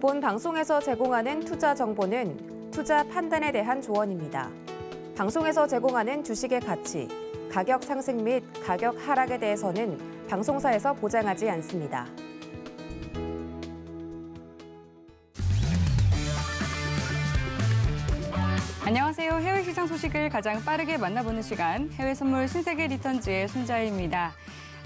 본 방송에서 제공하는 투자 정보는 투자 판단에 대한 조언입니다. 방송에서 제공하는 주식의 가치, 가격 상승 및 가격 하락에 대해서는 방송사에서 보장하지 않습니다. 안녕하세요. 해외 시장 소식을 가장 빠르게 만나보는 시간, 해외 선물 신세계 리턴즈의 손자희입니다.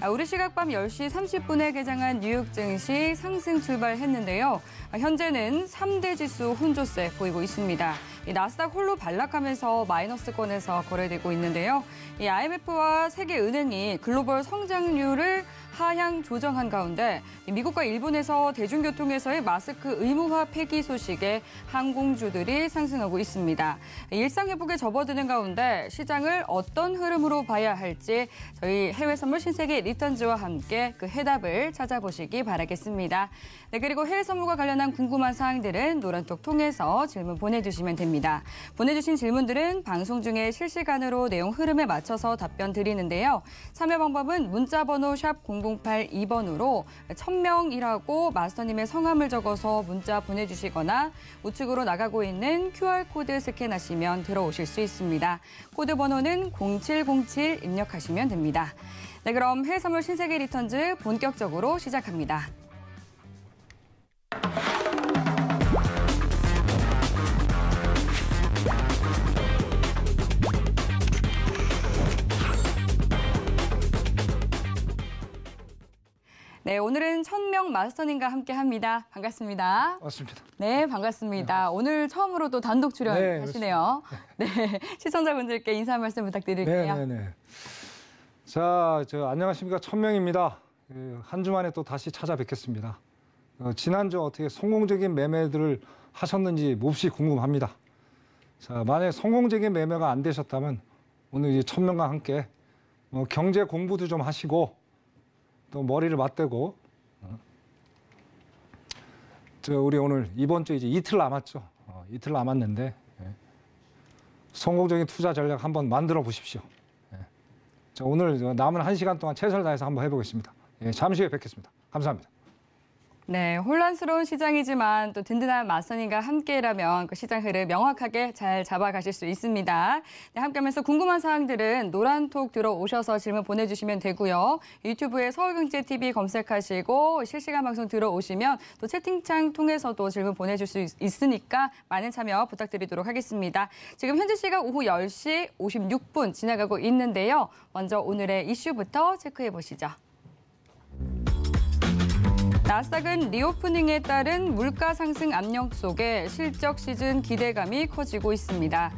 우리 시각 밤 10시 30분에 개장한 뉴욕 증시 상승 출발했는데요. 현재는 3대 지수 혼조세 보이고 있습니다. 나스닥 홀로 반락하면서 마이너스권에서 거래되고 있는데요. IMF와 세계은행이 글로벌 성장률을 하향 조정한 가운데 미국과 일본에서 대중교통에서의 마스크 의무화 폐기 소식에 항공주들이 상승하고 있습니다. 일상 회복에 접어드는 가운데 시장을 어떤 흐름으로 봐야 할지 저희 해외 선물 신세계 리턴즈와 함께 그 해답을 찾아보시기 바라겠습니다. 네, 그리고 해외 선물과 관련한 궁금한 사항들은 노란톡 통해서 질문 보내주시면 됩니다. 보내주신 질문들은 방송 중에 실시간으로 내용 흐름에 맞춰서 답변 드리는데요. 참여 방법은 문자번호 샵 0082번으로 1000명이라고 마스터님의 성함을 적어서 문자 보내주시거나 우측으로 나가고 있는 QR코드 스캔하시면 들어오실 수 있습니다. 코드 번호는 0707 입력하시면 됩니다. 네, 그럼 해외 선물 신세계 리턴즈 본격적으로 시작합니다. 네, 오늘은 1000명 마스터님과 함께합니다. 반갑습니다. 맞습니다. 네, 반갑습니다. 오늘 처음으로 또 단독 출연하시네요. 네, 시청자분들께 인사 한 말씀 부탁드릴게요. 네. 자, 안녕하십니까. 1000명입니다. 한 주 만에 또 다시 찾아뵙겠습니다. 지난주 어떻게 성공적인 매매들을 하셨는지 몹시 궁금합니다. 자, 만약에 성공적인 매매가 안 되셨다면 오늘 이제 1000명과 함께 경제 공부도 좀 하시고 또 머리를 맞대고 우리 오늘 이번 주 이제 이틀 남았죠. 이틀 남았는데 성공적인 투자 전략 한번 만들어 보십시오. 자, 오늘 남은 1시간 동안 최선을 다해서 한번 해보겠습니다. 잠시 후에 뵙겠습니다. 감사합니다. 네, 혼란스러운 시장이지만 또 든든한 마스터님과 함께라면 그 시장 흐름 명확하게 잘 잡아가실 수 있습니다. 네, 함께하면서 궁금한 사항들은 노란톡 들어오셔서 질문 보내주시면 되고요. 유튜브에 서울경제TV 검색하시고 실시간 방송 들어오시면 또 채팅창 통해서도 질문 보내줄 수 있으니까 많은 참여 부탁드리도록 하겠습니다. 지금 현재 시각 오후 10시 56분 지나가고 있는데요. 먼저 오늘의 이슈부터 체크해 보시죠. 나스닥은 리오프닝에 따른 물가 상승 압력 속에 실적 시즌 기대감이 커지고 있습니다.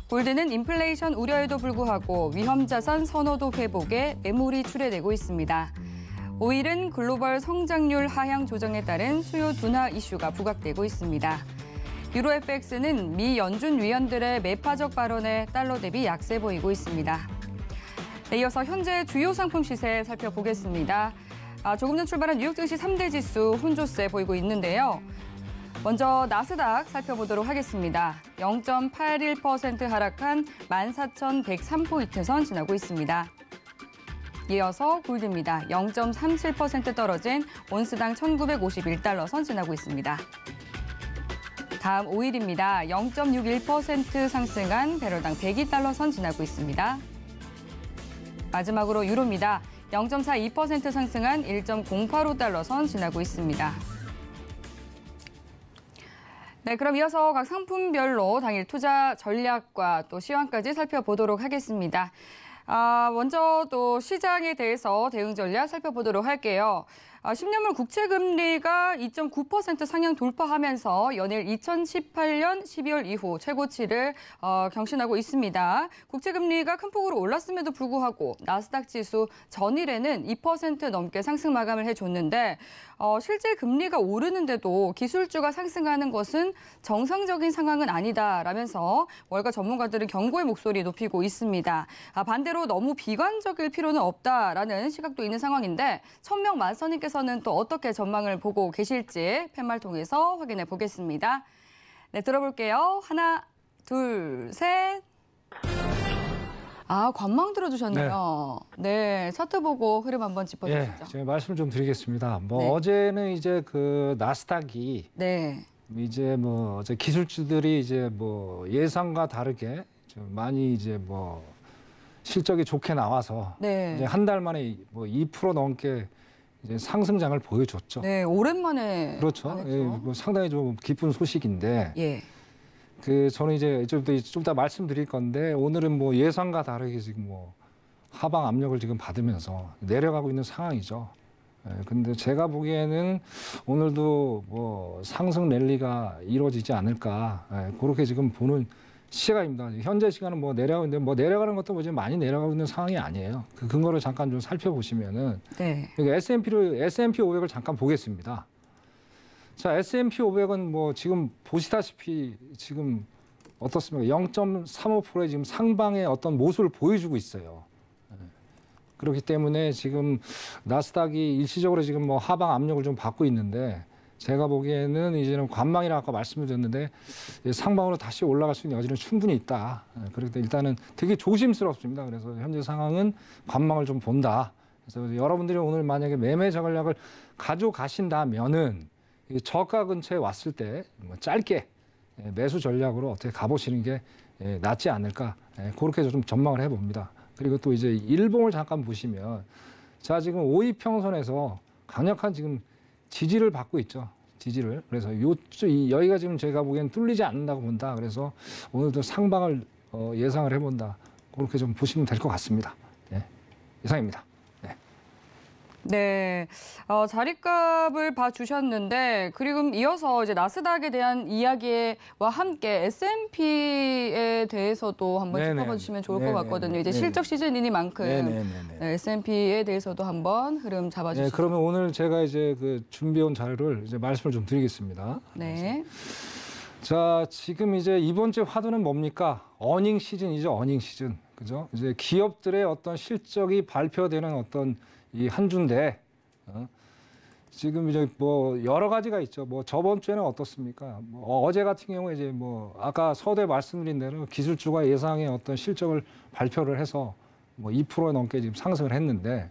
골드는 인플레이션 우려에도 불구하고 위험자산 선호도 회복에 매물이 출회되고 있습니다. 오일은 글로벌 성장률 하향 조정에 따른 수요 둔화 이슈가 부각되고 있습니다. 유로 FX는 미 연준 위원들의 매파적 발언에 달러 대비 약세 보이고 있습니다. 네, 이어서 현재 주요 상품 시세 살펴보겠습니다. 조금 전 출발한 뉴욕 증시 3대 지수 혼조세 보이고 있는데요. 먼저 나스닥 살펴보도록 하겠습니다. 0.81% 하락한 14,103포인트 선 지나고 있습니다. 이어서 골드입니다. 0.37% 떨어진 온스당 1,951달러 선 지나고 있습니다. 다음 오일입니다. 0.61% 상승한 배럴당 102달러 선 지나고 있습니다. 마지막으로 유로입니다. 0.42% 상승한 1.085달러 선 지나고 있습니다. 네, 그럼 이어서 각 상품별로 당일 투자 전략과 또 시황까지 살펴보도록 하겠습니다. 먼저 또 시장에 대해서 대응 전략 살펴보도록 할게요. 10년물 국채금리가 2.9% 상향 돌파하면서 연일 2018년 12월 이후 최고치를 경신하고 있습니다. 국채금리가 큰 폭으로 올랐음에도 불구하고 나스닥 지수 전일에는 2% 넘게 상승 마감을 해줬는데 실제 금리가 오르는데도 기술주가 상승하는 것은 정상적인 상황은 아니다라면서 월가 전문가들은 경고의 목소리 높이고 있습니다. 반대로 너무 비관적일 필요는 없다라는 시각도 있는 상황인데 1000명 마스터님께서는 또 어떻게 전망을 보고 계실지 팻말 통해서 확인해 보겠습니다. 네, 들어볼게요. 하나, 둘, 셋. 아, 관망 들어주셨네요. 네, 차트 보고 흐름 한번 짚어주시죠. 예, 제가 말씀 좀 드리겠습니다. 뭐 네. 어제는 이제 그 나스닥이 네. 이제 뭐 어제 기술주들이 이제 뭐 예상과 다르게 좀 많이 이제 뭐 실적이 좋게 나와서 네. 이제 한 달 만에 뭐 2% 넘게 이제 상승장을 보여줬죠. 네, 오랜만에. 그렇죠. 했죠. 예, 뭐 상당히 좀 기쁜 소식인데 예. 그 저는 이제 좀 이따 말씀드릴 건데 오늘은 뭐 예상과 다르게 지금 뭐 하방 압력을 지금 받으면서 내려가고 있는 상황이죠. 예, 근데 제가 보기에는 오늘도 뭐 상승 랠리가 이루어지지 않을까 예, 그렇게 지금 보는 시각입니다. 현재 시간은 뭐 내려가고 있는데 뭐 내려가는 것도 뭐 지금 많이 내려가고 있는 상황이 아니에요. 그 근거를 잠깐 좀 살펴보시면은 네. 여기 S&P 500을 잠깐 보겠습니다. 자, S&P 500은 뭐 지금 보시다시피 지금 어떻습니까? 0.35%의 지금 상방의 어떤 모습을 보여주고 있어요. 그렇기 때문에 지금 나스닥이 일시적으로 지금 뭐 하방 압력을 좀 받고 있는데 제가 보기에는 이제는 관망이라 아까 말씀을 드렸는데 상방으로 다시 올라갈 수 있는 여지는 충분히 있다. 그렇기 때문에 일단은 되게 조심스럽습니다. 그래서 현재 상황은 관망을 좀 본다. 그래서 여러분들이 오늘 만약에 매매 전략을 가져가신다면은 저가 근처에 왔을 때 뭐 짧게 매수 전략으로 어떻게 가보시는 게 낫지 않을까. 그렇게 좀 전망을 해봅니다. 그리고 또 이제 일봉을 잠깐 보시면 자 지금 5이평선에서 강력한 지금 지지를 받고 있죠. 지지를. 그래서 여기가 지금 제가 보기엔 뚫리지 않는다고 본다. 그래서 오늘도 상방을 예상을 해본다. 그렇게 좀 보시면 될 것 같습니다. 네. 이상입니다. 네, 자리값을 봐주셨는데, 그리고 이어서 이제 나스닥에 대한 이야기와 함께 S&P에 대해서도 한번 네네. 짚어주시면 좋을 것 네네. 같거든요. 이제 네네. 실적 시즌이니만큼 네네네. 네, S&P에 대해서도 한번 흐름 잡아주시죠. 네, 그러면 오늘 제가 이제 그 준비해온 자료를 이제 말씀을 좀 드리겠습니다. 네. 자, 지금 이제 이번 주 화두는 뭡니까? 어닝 시즌이죠, 어닝 시즌. 그죠? 이제 기업들의 어떤 실적이 발표되는 어떤 이 한 주인데, 지금 이제 뭐 여러 가지가 있죠. 뭐 저번 주에는 어떻습니까? 뭐 어제 같은 경우에 이제 뭐 아까 서두에 말씀드린 대로 기술주가 예상의 어떤 실적을 발표를 해서 뭐 2% 넘게 지금 상승을 했는데,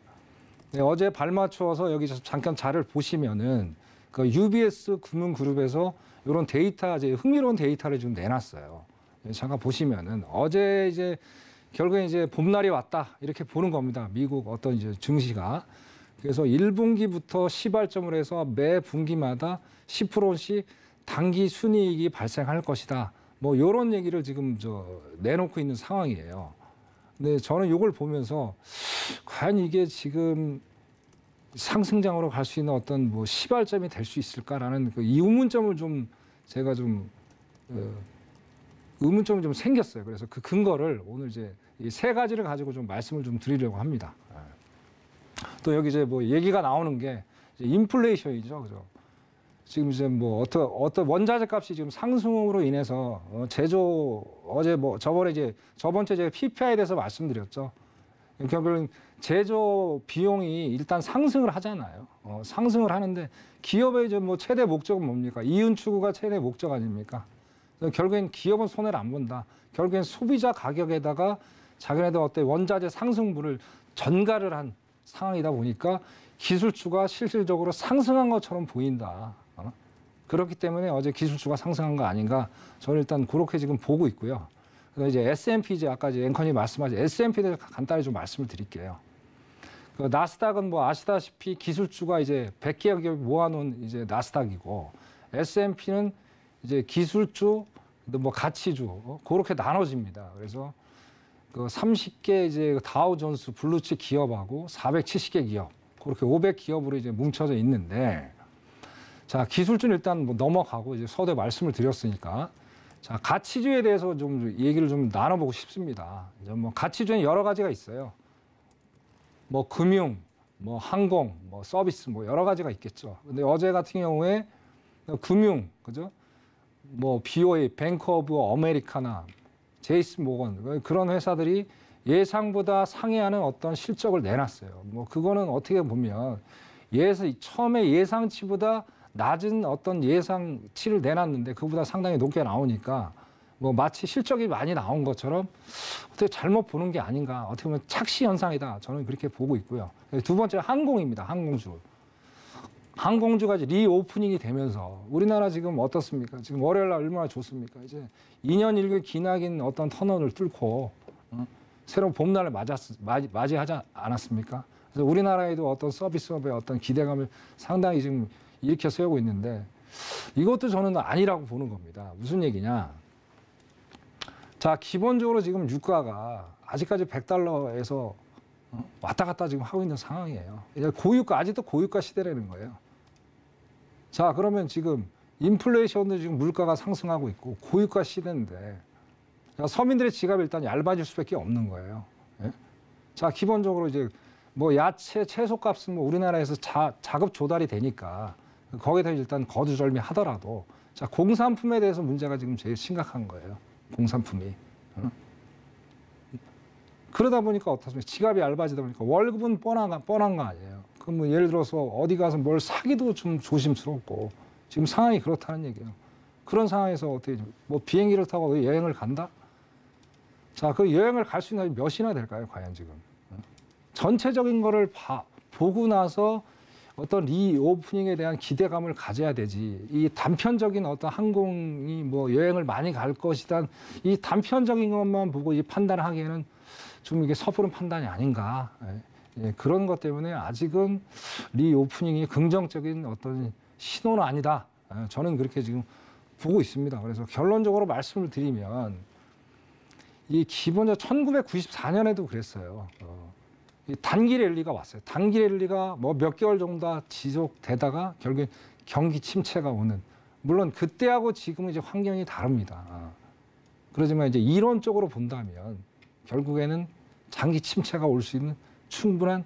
네, 어제 발맞추어서 여기서 잠깐 자료를 보시면은 그 UBS 금융그룹에서 이런 데이터, 이제 흥미로운 데이터를 좀 내놨어요. 잠깐 보시면은 어제 이제 결국에 이제 봄날이 왔다 이렇게 보는 겁니다. 미국 어떤 이제 증시가. 그래서 1분기부터 시발점을 해서 매 분기마다 10%씩 단기 순이익이 발생할 것이다. 뭐 이런 얘기를 지금 내놓고 있는 상황이에요. 근데 저는 이걸 보면서 과연 이게 지금 상승장으로 갈 수 있는 어떤 뭐 시발점이 될 수 있을까라는 그 의문점을 좀 제가 좀 의문점이 좀 생겼어요. 그래서 그 근거를 오늘 이제 이 세 가지를 가지고 좀 말씀을 좀 드리려고 합니다. 또 여기 이제 뭐 얘기가 나오는 게 이제 인플레이션이죠, 그죠? 지금 이제 뭐 어떤 원자재 값이 지금 상승으로 인해서 어제 뭐 저번 주에 제가 PPI에 대해서 말씀드렸죠. 결국은 제조 비용이 일단 상승을 하잖아요. 상승을 하는데 기업의 이제 뭐 최대 목적은 뭡니까? 이윤 추구가 최대 목적 아닙니까? 결국엔 기업은 손해를 안 본다. 결국엔 소비자 가격에다가 자기네들 어떤 원자재 상승분을 전가를 한 상황이다 보니까 기술주가 실질적으로 상승한 것처럼 보인다. 그렇기 때문에 어제 기술주가 상승한 거 아닌가? 저는 일단 그렇게 지금 보고 있고요. 그래서 이제 S&P 이제 아까 이제 앵커님 말씀하신 S&P에 대해서 간단히 좀 말씀을 드릴게요. 그 나스닥은 뭐 아시다시피 기술주가 이제 100개 기업이 모아놓은 이제 나스닥이고 S&P는 이제 기술주, 뭐 가치주 그렇게 나눠집니다. 그래서 그 30개 이제 다우존스 블루칩 기업하고 470개 기업 그렇게 500기업으로 이제 뭉쳐져 있는데 자 기술주는 일단 뭐 넘어가고 이제 서두에 말씀을 드렸으니까 자 가치주에 대해서 좀 얘기를 좀 나눠보고 싶습니다. 이제 뭐 가치주는 여러 가지가 있어요. 뭐 금융, 뭐 항공, 뭐 서비스 뭐 여러 가지가 있겠죠. 근데 어제 같은 경우에 금융 그죠? 뭐 BOA, 뱅크 오브 아메리카나, 제이스 모건 그런 회사들이 예상보다 상회하는 어떤 실적을 내놨어요. 뭐 그거는 어떻게 보면 처음에 예상치보다 낮은 어떤 예상치를 내놨는데 그보다 상당히 높게 나오니까 뭐 마치 실적이 많이 나온 것처럼 어떻게 잘못 보는 게 아닌가. 어떻게 보면 착시 현상이다. 저는 그렇게 보고 있고요. 두 번째 항공입니다. 항공주. 항공주가 이제 리오프닝이 되면서 우리나라 지금 어떻습니까? 지금 월요일 날 얼마나 좋습니까? 이제 2년 1개월 기나긴 어떤 터널을 뚫고 새로운 봄날을 맞이하지 않았습니까? 그래서 우리나라에도 어떤 서비스업의 어떤 기대감을 상당히 지금 일으켜 세우고 있는데 이것도 저는 아니라고 보는 겁니다. 무슨 얘기냐? 자, 기본적으로 지금 유가가 아직까지 100달러에서 왔다 갔다 지금 하고 있는 상황이에요. 고유가, 아직도 고유가 시대라는 거예요. 자, 그러면 지금 인플레이션도 지금 물가가 상승하고 있고 고유가 시대인데 자, 서민들의 지갑이 일단 얇아질 수밖에 없는 거예요. 예? 자, 기본적으로 이제 뭐 야채, 채소값은 뭐 우리나라에서 자급 조달이 되니까 거기다 일단 거두절미 하더라도 자, 공산품에 대해서 문제가 지금 제일 심각한 거예요. 공산품이. 그러다 보니까 어떻습니까? 지갑이 얇아지다 보니까 월급은 뻔한 거 아니에요. 그럼 뭐 예를 들어서 어디 가서 뭘 사기도 좀 조심스럽고 지금 상황이 그렇다는 얘기예요. 그런 상황에서 어떻게 뭐 비행기를 타고 여행을 간다? 자, 그 여행을 갈 수 있는 몇이나 될까요? 과연 지금. 전체적인 거를 보고 나서 어떤 리오프닝에 대한 기대감을 가져야 되지. 이 단편적인 어떤 항공이 뭐 여행을 많이 갈 것이다. 이 단편적인 것만 보고 이 판단을 하기에는 좀 이게 섣부른 판단이 아닌가. 예, 그런 것 때문에 아직은 리오프닝이 긍정적인 어떤 신호는 아니다. 저는 그렇게 지금 보고 있습니다. 그래서 결론적으로 말씀을 드리면 이 기본적으로 1994년에도 그랬어요. 이 단기 랠리가 왔어요. 단기 랠리가 뭐 몇 개월 정도 지속되다가 결국에 경기 침체가 오는. 물론 그때하고 지금은 이제 환경이 다릅니다. 그러지만 이제 이론적으로 본다면 결국에는 장기 침체가 올 수 있는 충분한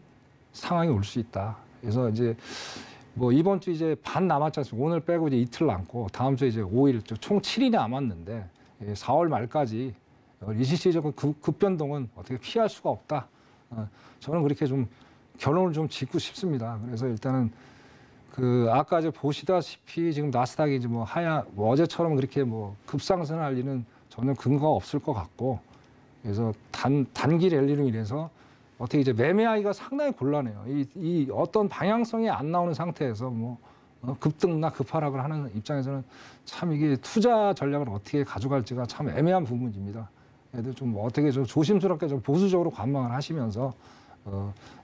상황이 올 수 있다. 그래서 이제 뭐 이번 주 이제 반 남았지 않습니까? 오늘 빼고 이제 이틀 남고 다음 주에 이제 5일, 총 7일이 남았는데 4월 말까지 일시적인 급변동은 어떻게 피할 수가 없다. 저는 그렇게 좀 결론을 좀 짓고 싶습니다. 그래서 일단은 그 아까 이제 보시다시피 지금 나스닥이 이제 뭐 어제처럼 그렇게 뭐 급상승할 리는 전혀 근거가 없을 것 같고 그래서 단기 랠리로 인해서 어떻게 이제 매매하기가 상당히 곤란해요. 이 어떤 방향성이 안 나오는 상태에서 뭐 급등나 급하락을 하는 입장에서는 참 이게 투자 전략을 어떻게 가져갈지가 참 애매한 부분입니다. 그래도 좀 어떻게 좀 조심스럽게 좀 보수적으로 관망을 하시면서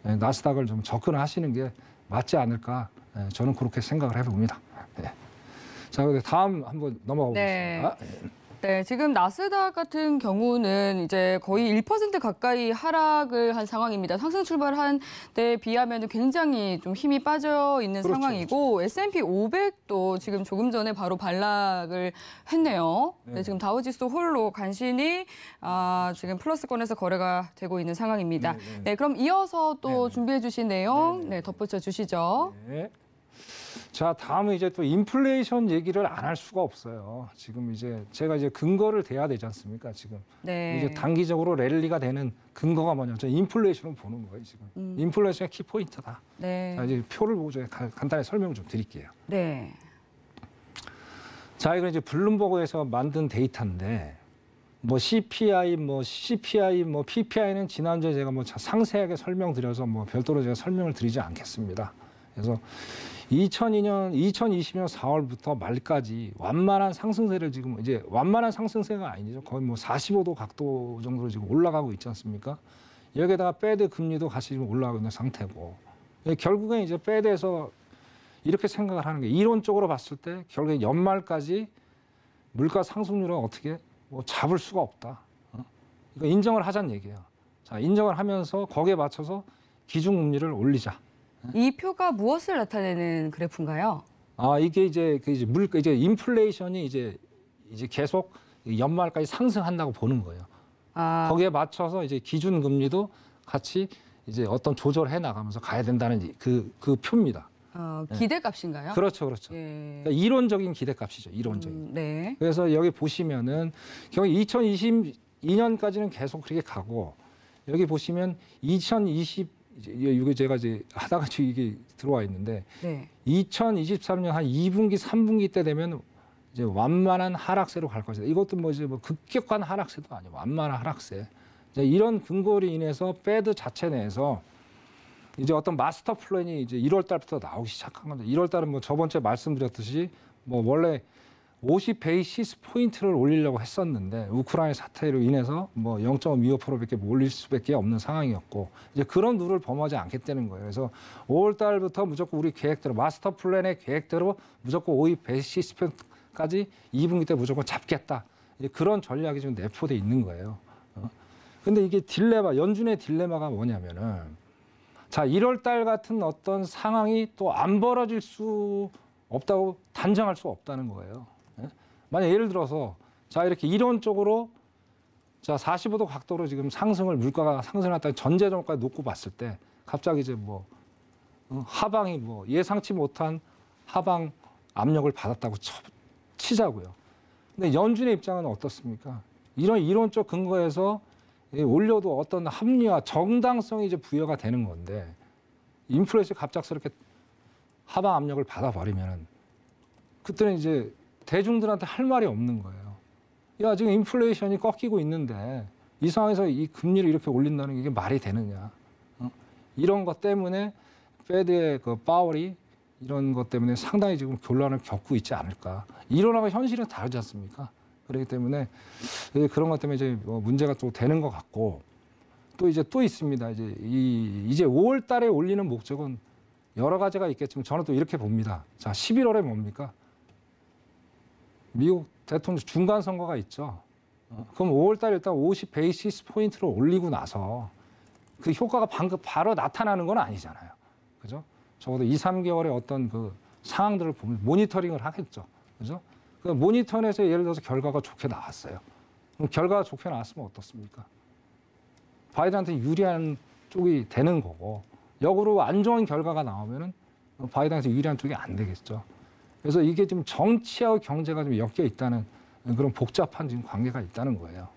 나스닥을 좀 접근하시는 게 맞지 않을까 저는 그렇게 생각을 해봅니다. 네. 자, 그런데 다음 한번 넘어가 보겠습니다. 네. 네, 지금 나스닥 같은 경우는 이제 거의 1% 가까이 하락을 한 상황입니다. 상승 출발한 때에 비하면 굉장히 좀 힘이 빠져 있는 그렇죠. 상황이고 S&P 500도 지금 조금 전에 바로 반락을 했네요. 네, 지금 다우지수 홀로 간신히 지금 플러스권에서 거래가 되고 있는 상황입니다. 네, 그럼 이어서 또 준비해 주신 내용 덧붙여 주시죠. 네. 자, 다음은 이제 또 인플레이션 얘기를 안 할 수가 없어요. 지금 이제 제가 이제 근거를 대야 되지 않습니까? 지금 네. 이제 단기적으로 랠리가 되는 근거가 뭐냐면 저는 인플레이션을 보는 거예요. 지금 인플레이션이 키포인트다. 네. 자, 이제 표를 보고 간단히 설명을 좀 드릴게요. 네. 자, 이건 이제 블룸버그에서 만든 데이터인데 뭐 CPI, PPI는 지난주에 제가 뭐 상세하게 설명드려서 뭐 별도로 제가 설명을 드리지 않겠습니다. 그래서 2020년 4월부터 말까지 완만한 상승세를 지금 이제 완만한 상승세가 아니죠. 거의 뭐 45도 각도 정도로 지금 올라가고 있지 않습니까? 여기에다가 페드 금리도 같이 지금 올라가고 있는 상태고 결국엔 이제 페드에서 이렇게 생각을 하는 게 이론적으로 봤을 때 결국에 연말까지 물가 상승률은 어떻게 뭐 잡을 수가 없다. 이거 인정을 하자는 얘기예요. 자, 인정을 하면서 거기에 맞춰서 기준금리를 올리자. 이 표가 무엇을 나타내는 그래프인가요? 이게 이제 물가 이제 인플레이션이 이제 계속 연말까지 상승한다고 보는 거예요. 거기에 맞춰서 이제 기준금리도 같이 이제 어떤 조절해 나가면서 가야 된다는 그 표입니다. 기대값인가요? 그렇죠. 예. 그러니까 이론적인 기대값이죠. 이론적인. 네. 그래서 여기 보시면은 경우 2022년까지는 계속 그렇게 가고 여기 보시면 2020 이거 제가 이제 하다가 이게 들어와 있는데 네. 2023년 한 2분기, 3분기 때 되면 이제 완만한 하락세로 갈 것이다. 이것도 뭐 이제 뭐 급격한 하락세도 아니고 완만한 하락세. 이제 이런 근거로 인해서 페드 자체 내에서 이제 어떤 마스터 플랜이 이제 1월 달부터 나오기 시작한 겁니다. 1월 달은 뭐 저번 주에 말씀드렸듯이 뭐 원래 50 베이시스 포인트를 올리려고 했었는데 우크라이나 사태로 인해서 뭐 0.25%밖에 올릴 수밖에 없는 상황이었고 이제 그런 룰을 범하지 않겠다는 거예요. 그래서 5월 달부터 무조건 우리 계획대로 마스터 플랜의 계획대로 무조건 50 베이시스 포인트까지 2분기 때 무조건 잡겠다. 이제 그런 전략이 좀 내포돼 있는 거예요. 근데 이게 딜레마, 연준의 딜레마가 뭐냐면은 자, 1월 달 같은 어떤 상황이 또 안 벌어질 수 없다고 단정할 수 없다는 거예요. 만약 예를 들어서 자, 이렇게 이론적으로 자, 45도 각도로 지금 물가가 상승했다는 전제점까지 놓고 봤을 때 갑자기 이제 뭐 하방이 뭐 예상치 못한 하방 압력을 받았다고 치자고요. 근데 연준의 입장은 어떻습니까? 이런 이론적 근거에서 올려도 어떤 합리화, 정당성이 이제 부여가 되는 건데 인플레이션이 갑작스럽게 하방 압력을 받아버리면은 그때는 이제 대중들한테 할 말이 없는 거예요. 야, 지금 인플레이션이 꺾이고 있는데 이 상황에서 이 금리를 이렇게 올린다는 게 이게 말이 되느냐. 이런 것 때문에 페드의 그 파월이 이런 것 때문에 상당히 지금 곤란을 겪고 있지 않을까. 이론하고 현실은 다르지 않습니까? 그렇기 때문에 그런 것 때문에 이제 뭐 문제가 또 되는 것 같고 또 이제 또 있습니다. 이제 5월 달에 올리는 목적은 여러 가지가 있겠지만 저는 또 이렇게 봅니다. 자, 11월에 뭡니까? 미국 대통령 중간 선거가 있죠. 그럼 5월 달에 일단 50 베이시스 포인트를 올리고 나서 그 효과가 바로 나타나는 건 아니잖아요. 그죠? 적어도 2, 3개월의 어떤 그 상황들을 보면 모니터링을 하겠죠. 그죠? 그 모니터링에서 예를 들어서 결과가 좋게 나왔어요. 그럼 결과가 좋게 나왔으면 어떻습니까? 바이든한테 유리한 쪽이 되는 거고 역으로 안 좋은 결과가 나오면은 바이든한테 유리한 쪽이 안 되겠죠. 그래서 이게 지금 정치하고 경제가 좀 엮여 있다는 그런 복잡한 지금 관계가 있다는 거예요.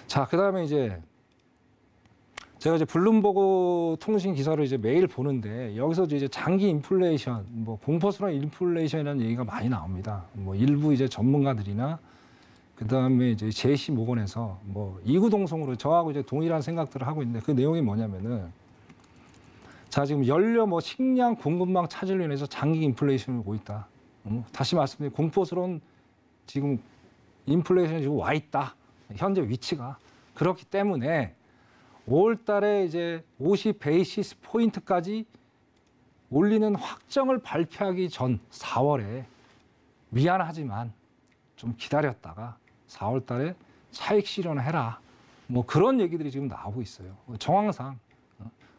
자, 그다음에 이제 제가 이제 블룸버그 통신 기사를 이제 매일 보는데 여기서 이제 장기 인플레이션, 뭐 공포스러운 인플레이션이라는 얘기가 많이 나옵니다. 뭐 일부 이제 전문가들이나 그다음에 이제 제시 모건에서 뭐 이구동성으로 저하고 이제 동일한 생각들을 하고 있는데 그 내용이 뭐냐면은 자, 지금 연료 뭐 식량 공급망 차질로 인해서 장기 인플레이션이 오고 있다. 다시 말씀드리면 공포스러운 지금 인플레이션이 지금 와 있다. 현재 위치가. 그렇기 때문에 5월 달에 이제 50 베이시스 포인트까지 올리는 확정을 발표하기 전 4월에 미안하지만 좀 기다렸다가 4월 달에 차익 실현을 해라. 뭐 그런 얘기들이 지금 나오고 있어요. 정황상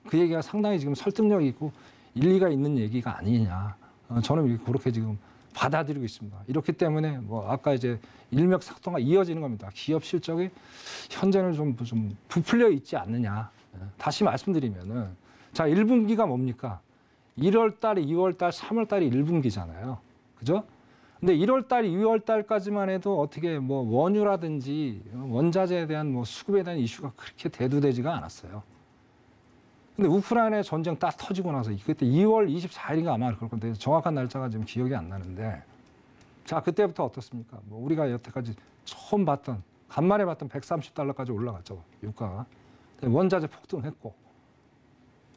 그 얘기가 상당히 지금 설득력이 있고 일리가 있는 얘기가 아니냐. 저는 그렇게 지금 받아들이고 있습니다. 이렇기 때문에 뭐 아까 이제 일맥상통가 이어지는 겁니다. 기업 실적이 현재는 좀 부풀려 있지 않느냐. 다시 말씀드리면은 자, 1분기가 뭡니까? 1월 달, 2월 달, 3월 달이 1분기잖아요. 그죠? 근데 1월 달, 2월 달까지만 해도 어떻게 뭐 원유라든지 원자재에 대한 뭐 수급에 대한 이슈가 그렇게 대두되지가 않았어요. 근데 우크라이나 전쟁 딱 터지고 나서 그때 2월 24일인가 아마 그럴 건데 정확한 날짜가 지금 기억이 안 나는데 자, 그때부터 어떻습니까? 뭐 우리가 여태까지 처음 봤던 간만에 봤던 130달러까지 올라갔죠. 유가가. 원자재 폭등했고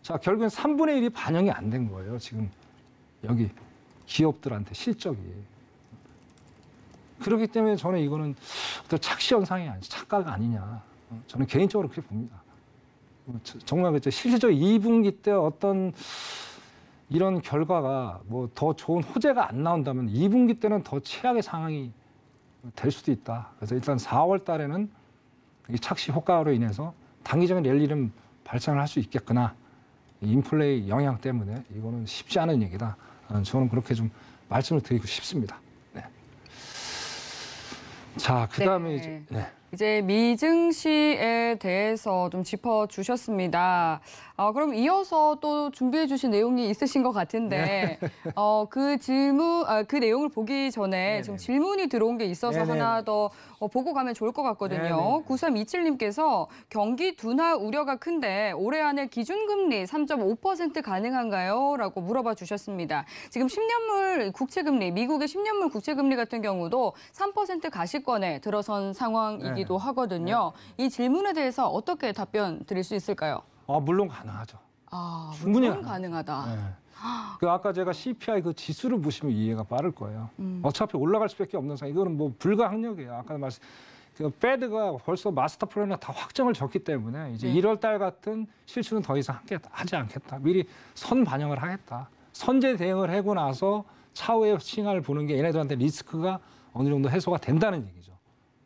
자, 결국엔 3분의 1이 반영이 안 된 거예요. 지금 여기 기업들한테 실적이. 그렇기 때문에 저는 이거는 어떤 착시 현상이 아니지 착각 아니냐. 저는 개인적으로 그렇게 봅니다. 정말 그렇죠. 실질적으로 2분기 때 어떤 이런 결과가 뭐 더 좋은 호재가 안 나온다면 2분기 때는 더 최악의 상황이 될 수도 있다. 그래서 일단 4월 달에는 이 착시 효과로 인해서 단기적인 랠리는 발생을 할 수 있겠구나. 인플레이 영향 때문에 이거는 쉽지 않은 얘기다. 저는 그렇게 좀 말씀을 드리고 싶습니다. 네. 자, 그다음에 네. 이제 네. 이제 미증시에 대해서 좀 짚어주셨습니다. 그럼 이어서 또 준비해 주신 내용이 있으신 것 같은데 그 내용을 보기 전에 네네. 지금 질문이 들어온 게 있어서 네네. 하나 더 보고 가면 좋을 것 같거든요. 네네. 9327님께서 경기 둔화 우려가 큰데 올해 안에 기준금리 3.5% 가능한가요? 라고 물어봐 주셨습니다. 지금 10년물 국채금리, 미국의 10년물 국채금리 같은 경우도 3% 가시권에 들어선 상황이기도 하거든요. 이 질문에 대해서 어떻게 답변 드릴 수 있을까요? 물론 가능하죠. 물론 충분히 가능하다. 네. 그 아까 제가 CPI 그 지수를 보시면 이해가 빠를 거예요. 어차피 올라갈 수밖에 없는 상황. 이거는 뭐 불가항력이에요. 아까 말씀 그 페드가 벌써 마스터 플랜을 다 확정을 졌기 때문에 이제 1월 달 같은 실수는 더 이상 하지 않겠다. 미리 선 반영을 하겠다. 선제 대응을 하고 나서 차후에 시간을 보는 게 얘네들한테 리스크가 어느 정도 해소가 된다는 얘기죠.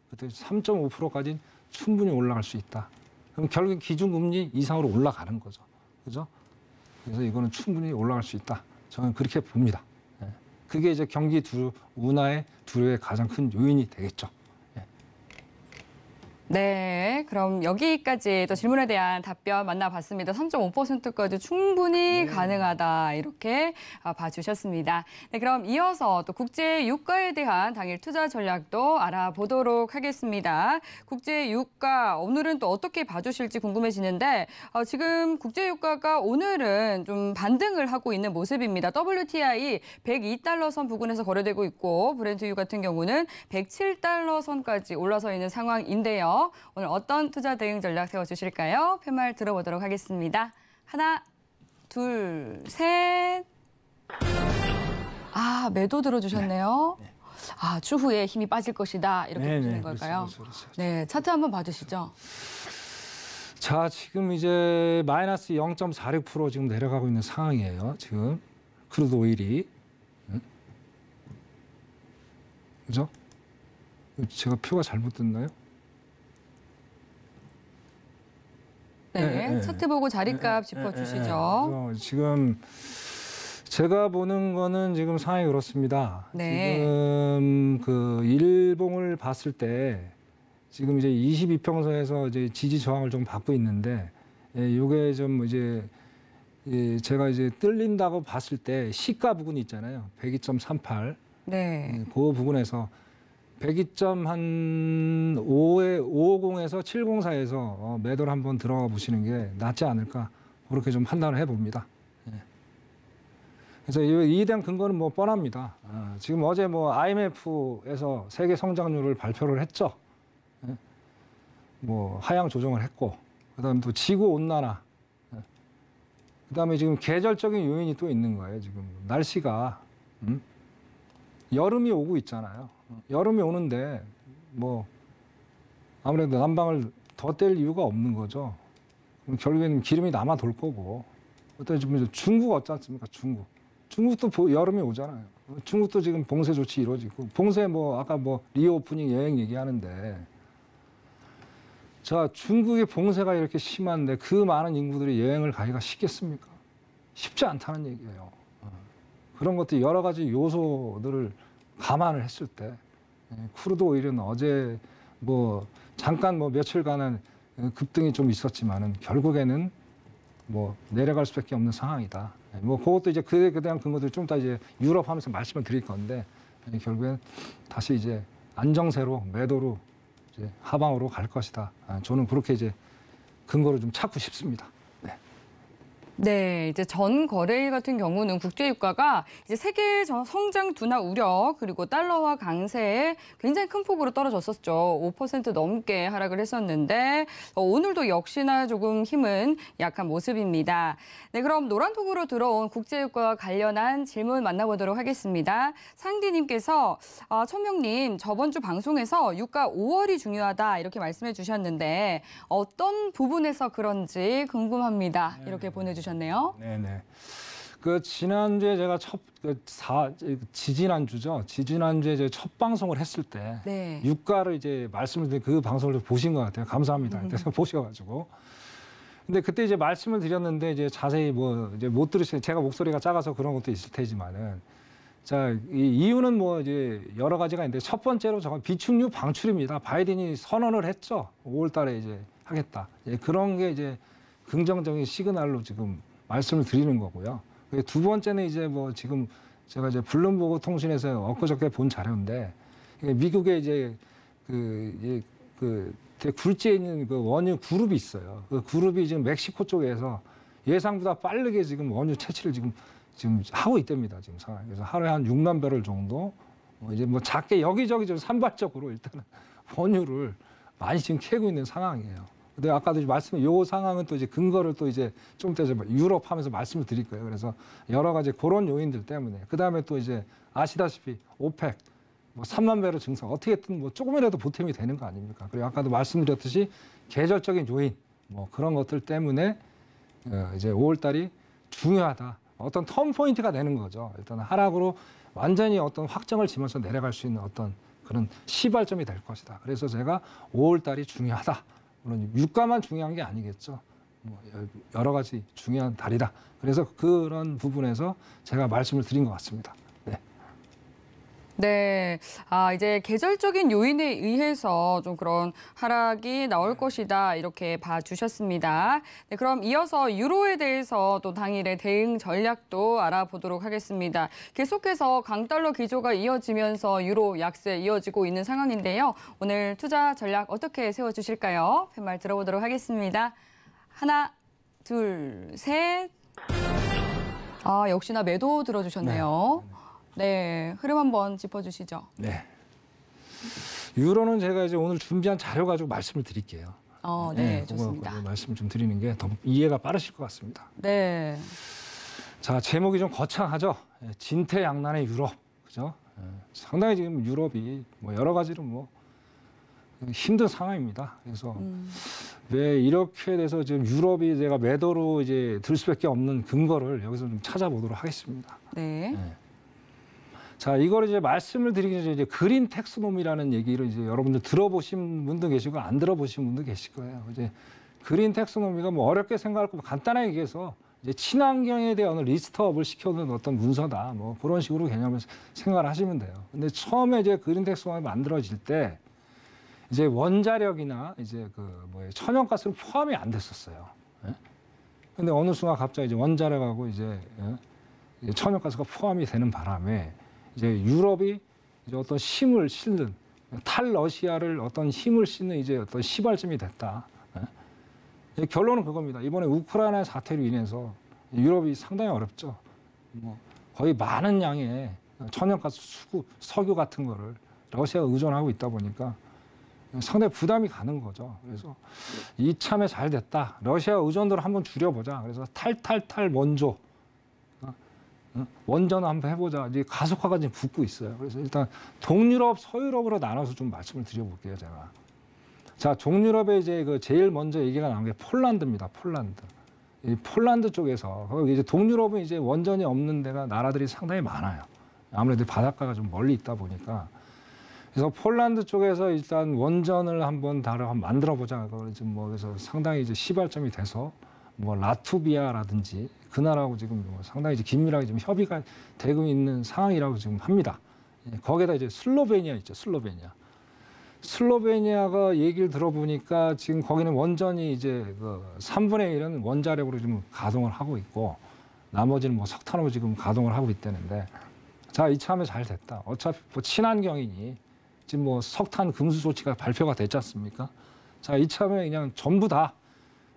그때 3.5%까지는 충분히 올라갈 수 있다. 그럼 결국 기준금리 이상으로 올라가는 거죠. 그죠? 그래서 이거는 충분히 올라갈 수 있다. 저는 그렇게 봅니다. 그게 이제 경기 운하의 두려움의 가장 큰 요인이 되겠죠. 네, 그럼 여기까지 또 질문에 대한 답변 만나봤습니다. 3.5%까지 충분히 가능하다 이렇게 봐주셨습니다. 네, 그럼 이어서 또 국제 유가에 대한 당일 투자 전략도 알아보도록 하겠습니다. 국제 유가 오늘은 또 어떻게 봐주실지 궁금해지는데 지금 국제 유가가 오늘은 좀 반등을 하고 있는 모습입니다. WTI 102달러 선 부근에서 거래되고 있고 브렌트유 같은 경우는 107달러 선까지 올라서 있는 상황인데요. 오늘 어떤 투자 대응 전략 세워주실까요? 팻말 들어보도록 하겠습니다. 하나, 둘, 셋. 매도 들어주셨네요. 네. 추후에 힘이 빠질 것이다. 이렇게 보시는 걸까요? 그렇죠. 네, 차트 한번 봐주시죠. 자, 지금 이제 마이너스 0.46% 지금 내려가고 있는 상황이에요. 지금 크루드 오일이. 그죠? 제가 표가 잘못 떴나요? 네, 차트 보고 자리값 짚어주시죠. 지금 제가 보는 거는 지금 상황이 그렇습니다. 네. 지금 그 일봉을 봤을 때 지금 이제 22평선에서 이제 지지 저항을 좀 받고 있는데 요게 좀 이제 제가 이제 뚫린다고 봤을 때 시가 부분이 있잖아요. 102.38. 네. 그 부분에서 102.550에서 704에서 매도를 한번 들어가 보시는 게 낫지 않을까 그렇게 좀 판단을 해봅니다. 그래서 이에 대한 근거는 뭐 뻔합니다. 지금 어제 뭐 IMF에서 세계 성장률을 발표를 했죠. 뭐 하향 조정을 했고, 그다음에 또 지구 온난화, 그다음에 지금 계절적인 요인이 또 있는 거예요. 지금 날씨가 여름이 오고 있잖아요. 여름이 오는데 뭐 아무래도 난방을 더 뗄 이유가 없는 거죠. 그럼 결국에는 기름이 남아 돌 거고. 어떤 지금 중국 어찌 않습니까? 중국도 여름이 오잖아요. 중국도 지금 봉쇄 조치 이루어지고 봉쇄 뭐 아까 뭐 리오프닝 여행 얘기하는데 자 중국의 봉쇄가 이렇게 심한데 그 많은 인구들이 여행을 가기가 쉽겠습니까? 쉽지 않다는 얘기예요. 그런 것들 여러 가지 요소들을 감안을 했을 때 크루드 오일은 어제 뭐 잠깐 뭐 며칠간은 급등이 좀 있었지만은 결국에는 뭐 내려갈 수밖에 없는 상황이다. 뭐 그것도 이제 그에 대한 근거들 좀 이따 이제 유럽 하면서 말씀을 드릴 건데 결국엔 다시 이제 안정세로 매도로 이제 하방으로 갈 것이다. 저는 그렇게 이제 근거를 좀 찾고 싶습니다. 네, 이제 전 거래일 같은 경우는 국제 유가가 이제 세계 성장 둔화 우려 그리고 달러화 강세에 굉장히 큰 폭으로 떨어졌었죠. 5% 넘게 하락을 했었는데 오늘도 역시나 조금 힘은 약한 모습입니다. 네, 그럼 노란톡으로 들어온 국제 유가와 관련한 질문 만나보도록 하겠습니다. 상디님께서 천명님 저번 주 방송에서 유가 5월이 중요하다 이렇게 말씀해 주셨는데 어떤 부분에서 그런지 궁금합니다. 이렇게 보내주셨네요. 네네. 그 지난주에 제가 지지난주죠. 지지난주에 제가 첫 방송을 했을 때 네. 유가를 이제 말씀을 드린 그 방송을 보신 것 같아요. 감사합니다. 그래서 보셔가지고. 근데 그때 이제 말씀을 드렸는데 이제 자세히 뭐 이제 못 들으시는 제가 목소리가 작아서 그런 것도 있을 테지만은 자, 이 이유는 뭐 이제 여러 가지가 있는데 첫 번째로 저건 비축유 방출입니다. 바이든이 선언을 했죠. 5월 달에 이제 하겠다. 예, 그런 게 이제 긍정적인 시그널로 지금 말씀을 드리는 거고요. 두 번째는 이제 뭐 지금 제가 이제 블룸버그 통신에서 엊그저께 본 자료인데 미국에 이제 되게 굴지에 있는 그 원유 그룹이 있어요. 그 그룹이 지금 멕시코 쪽에서 예상보다 빠르게 지금 원유 채취를 지금 하고 있답니다. 지금 상황. 그래서 하루에 한 6만 배럴 정도 이제 뭐 작게 여기저기 좀 산발적으로 일단은 원유를 많이 지금 캐고 있는 상황이에요. 근데 아까도 요 상황은 또 이제 근거를 또 이제 좀 이따 유럽 하면서 말씀을 드릴 거예요. 그래서 여러 가지 그런 요인들 때문에. 그 다음에 또 이제 아시다시피 오펙 뭐 3만 배럴 증상 어떻게든 뭐 조금이라도 보탬이 되는 거 아닙니까? 그리고 아까도 말씀드렸듯이 계절적인 요인 뭐 그런 것들 때문에 이제 5월 달이 중요하다. 어떤 턴 포인트가 되는 거죠. 일단 하락으로 완전히 어떤 확정을 지면서 내려갈 수 있는 어떤 그런 시발점이 될 것이다. 그래서 제가 5월 달이 중요하다. 물론 유가만 중요한 게 아니겠죠. 뭐 여러 가지 중요한 달이다. 그래서 그런 부분에서 제가 말씀을 드린 것 같습니다. 네. 네. 이제 계절적인 요인에 의해서 좀 그런 하락이 나올 것이다. 이렇게 봐주셨습니다. 네, 그럼 이어서 유로에 대해서 또 당일의 대응 전략도 알아보도록 하겠습니다. 계속해서 강달러 기조가 이어지면서 유로 약세 이어지고 있는 상황인데요. 오늘 투자 전략 어떻게 세워주실까요? 팻말 들어보도록 하겠습니다. 하나, 둘, 셋. 역시나 매도 들어주셨네요. 네, 흐름 한번 짚어주시죠. 네. 유로는 제가 이제 오늘 준비한 자료 가지고 말씀을 드릴게요. 네, 좋습니다. 그거 말씀 좀 드리는 게 더 이해가 빠르실 것 같습니다. 네. 자, 제목이 좀 거창하죠. 진퇴양난의 유럽, 그죠? 상당히 지금 유럽이 뭐 여러 가지로 뭐 힘든 상황입니다. 그래서 왜 이렇게 돼서 지금 유럽이 제가 매도로 이제 들 수밖에 없는 근거를 여기서 좀 찾아보도록 하겠습니다. 네. 자, 이걸 이제 말씀을 드리기 전에 이제 그린 텍스노미라는 얘기를 이제 여러분들 들어보신 분도 계시고 안 들어보신 분도 계실 거예요. 이제 그린 텍스노미가 뭐 어렵게 생각할 거면 간단하게 얘기해서 이제 친환경에 대한 리스트업을 시켜놓은 어떤 문서다. 뭐 그런 식으로 개념을 생각을 하시면 돼요. 근데 처음에 이제 그린 텍스노미가 만들어질 때 이제 원자력이나 이제 천연가스는 포함이 안 됐었어요. 근데 어느 순간 갑자기 이제 원자력하고 이제 천연가스가 포함이 되는 바람에 이제 유럽이 이제 어떤 힘을 실는 탈러시아를 어떤 힘을 싣는 이제 어떤 시발점이 됐다. 결론은 그겁니다. 이번에 우크라이나 사태로 인해서 유럽이 상당히 어렵죠. 뭐 거의 많은 양의 천연가스, 석유 같은 거를 러시아가 의존하고 있다 보니까 상당히 부담이 가는 거죠. 그래서 이참에 잘 됐다. 러시아 의존도를 한번 줄여보자. 그래서 탈 원조. 원전 한번 해보자. 이제 가속화가 지금 붙고 있어요. 그래서 일단 동유럽, 서유럽으로 나눠서 좀 말씀을 드려볼게요, 제가. 자, 동유럽에 이제 제일 먼저 얘기가 나온 게 폴란드입니다. 폴란드. 이 폴란드 쪽에서 거기 이제 동유럽은 이제 원전이 없는 데가 나라들이 상당히 많아요. 아무래도 바닷가가 좀 멀리 있다 보니까. 그래서 폴란드 쪽에서 일단 원전을 한번 만들어 보자. 그래서 상당히 이제 시발점이 돼서 뭐 라투비아라든지 그 나라하고 지금 뭐 상당히 이제 긴밀하게 지금 협의가 되고 있는 상황이라고 지금 합니다. 거기에다 이제 슬로베니아 있죠, 슬로베니아. 슬로베니아가 얘기를 들어보니까 지금 거기는 원전이 이제 3분의 1은 원자력으로 지금 가동을 하고 있고 나머지는 뭐 석탄으로 지금 가동을 하고 있다는데 자, 이참에 잘 됐다. 어차피 뭐 친환경이니 지금 뭐 석탄 금수 조치가 발표가 됐지 않습니까? 자, 이참에 그냥 전부 다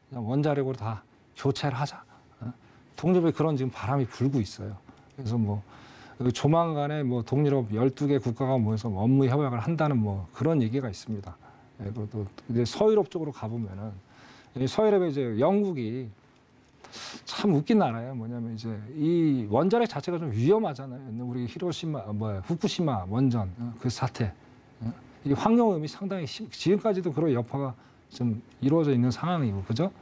그냥 원자력으로 다 교체를 하자. 동유럽에 그런 지금 바람이 불고 있어요. 그래서 뭐 조만간에 뭐 동유럽 12개 국가가 모여서 업무 협약을 한다는 뭐 그런 얘기가 있습니다. 그리고 또 이제 서유럽 쪽으로 가보면은 서유럽에 이제 영국이 참 웃긴 나라예요. 뭐냐면 이제 이 원자력 자체가 좀 위험하잖아요. 우리 후쿠시마 원전 그 사태. 이 환경 오염이 상당히 지금까지도 그런 여파가 좀 이루어져 있는 상황이고, 그죠?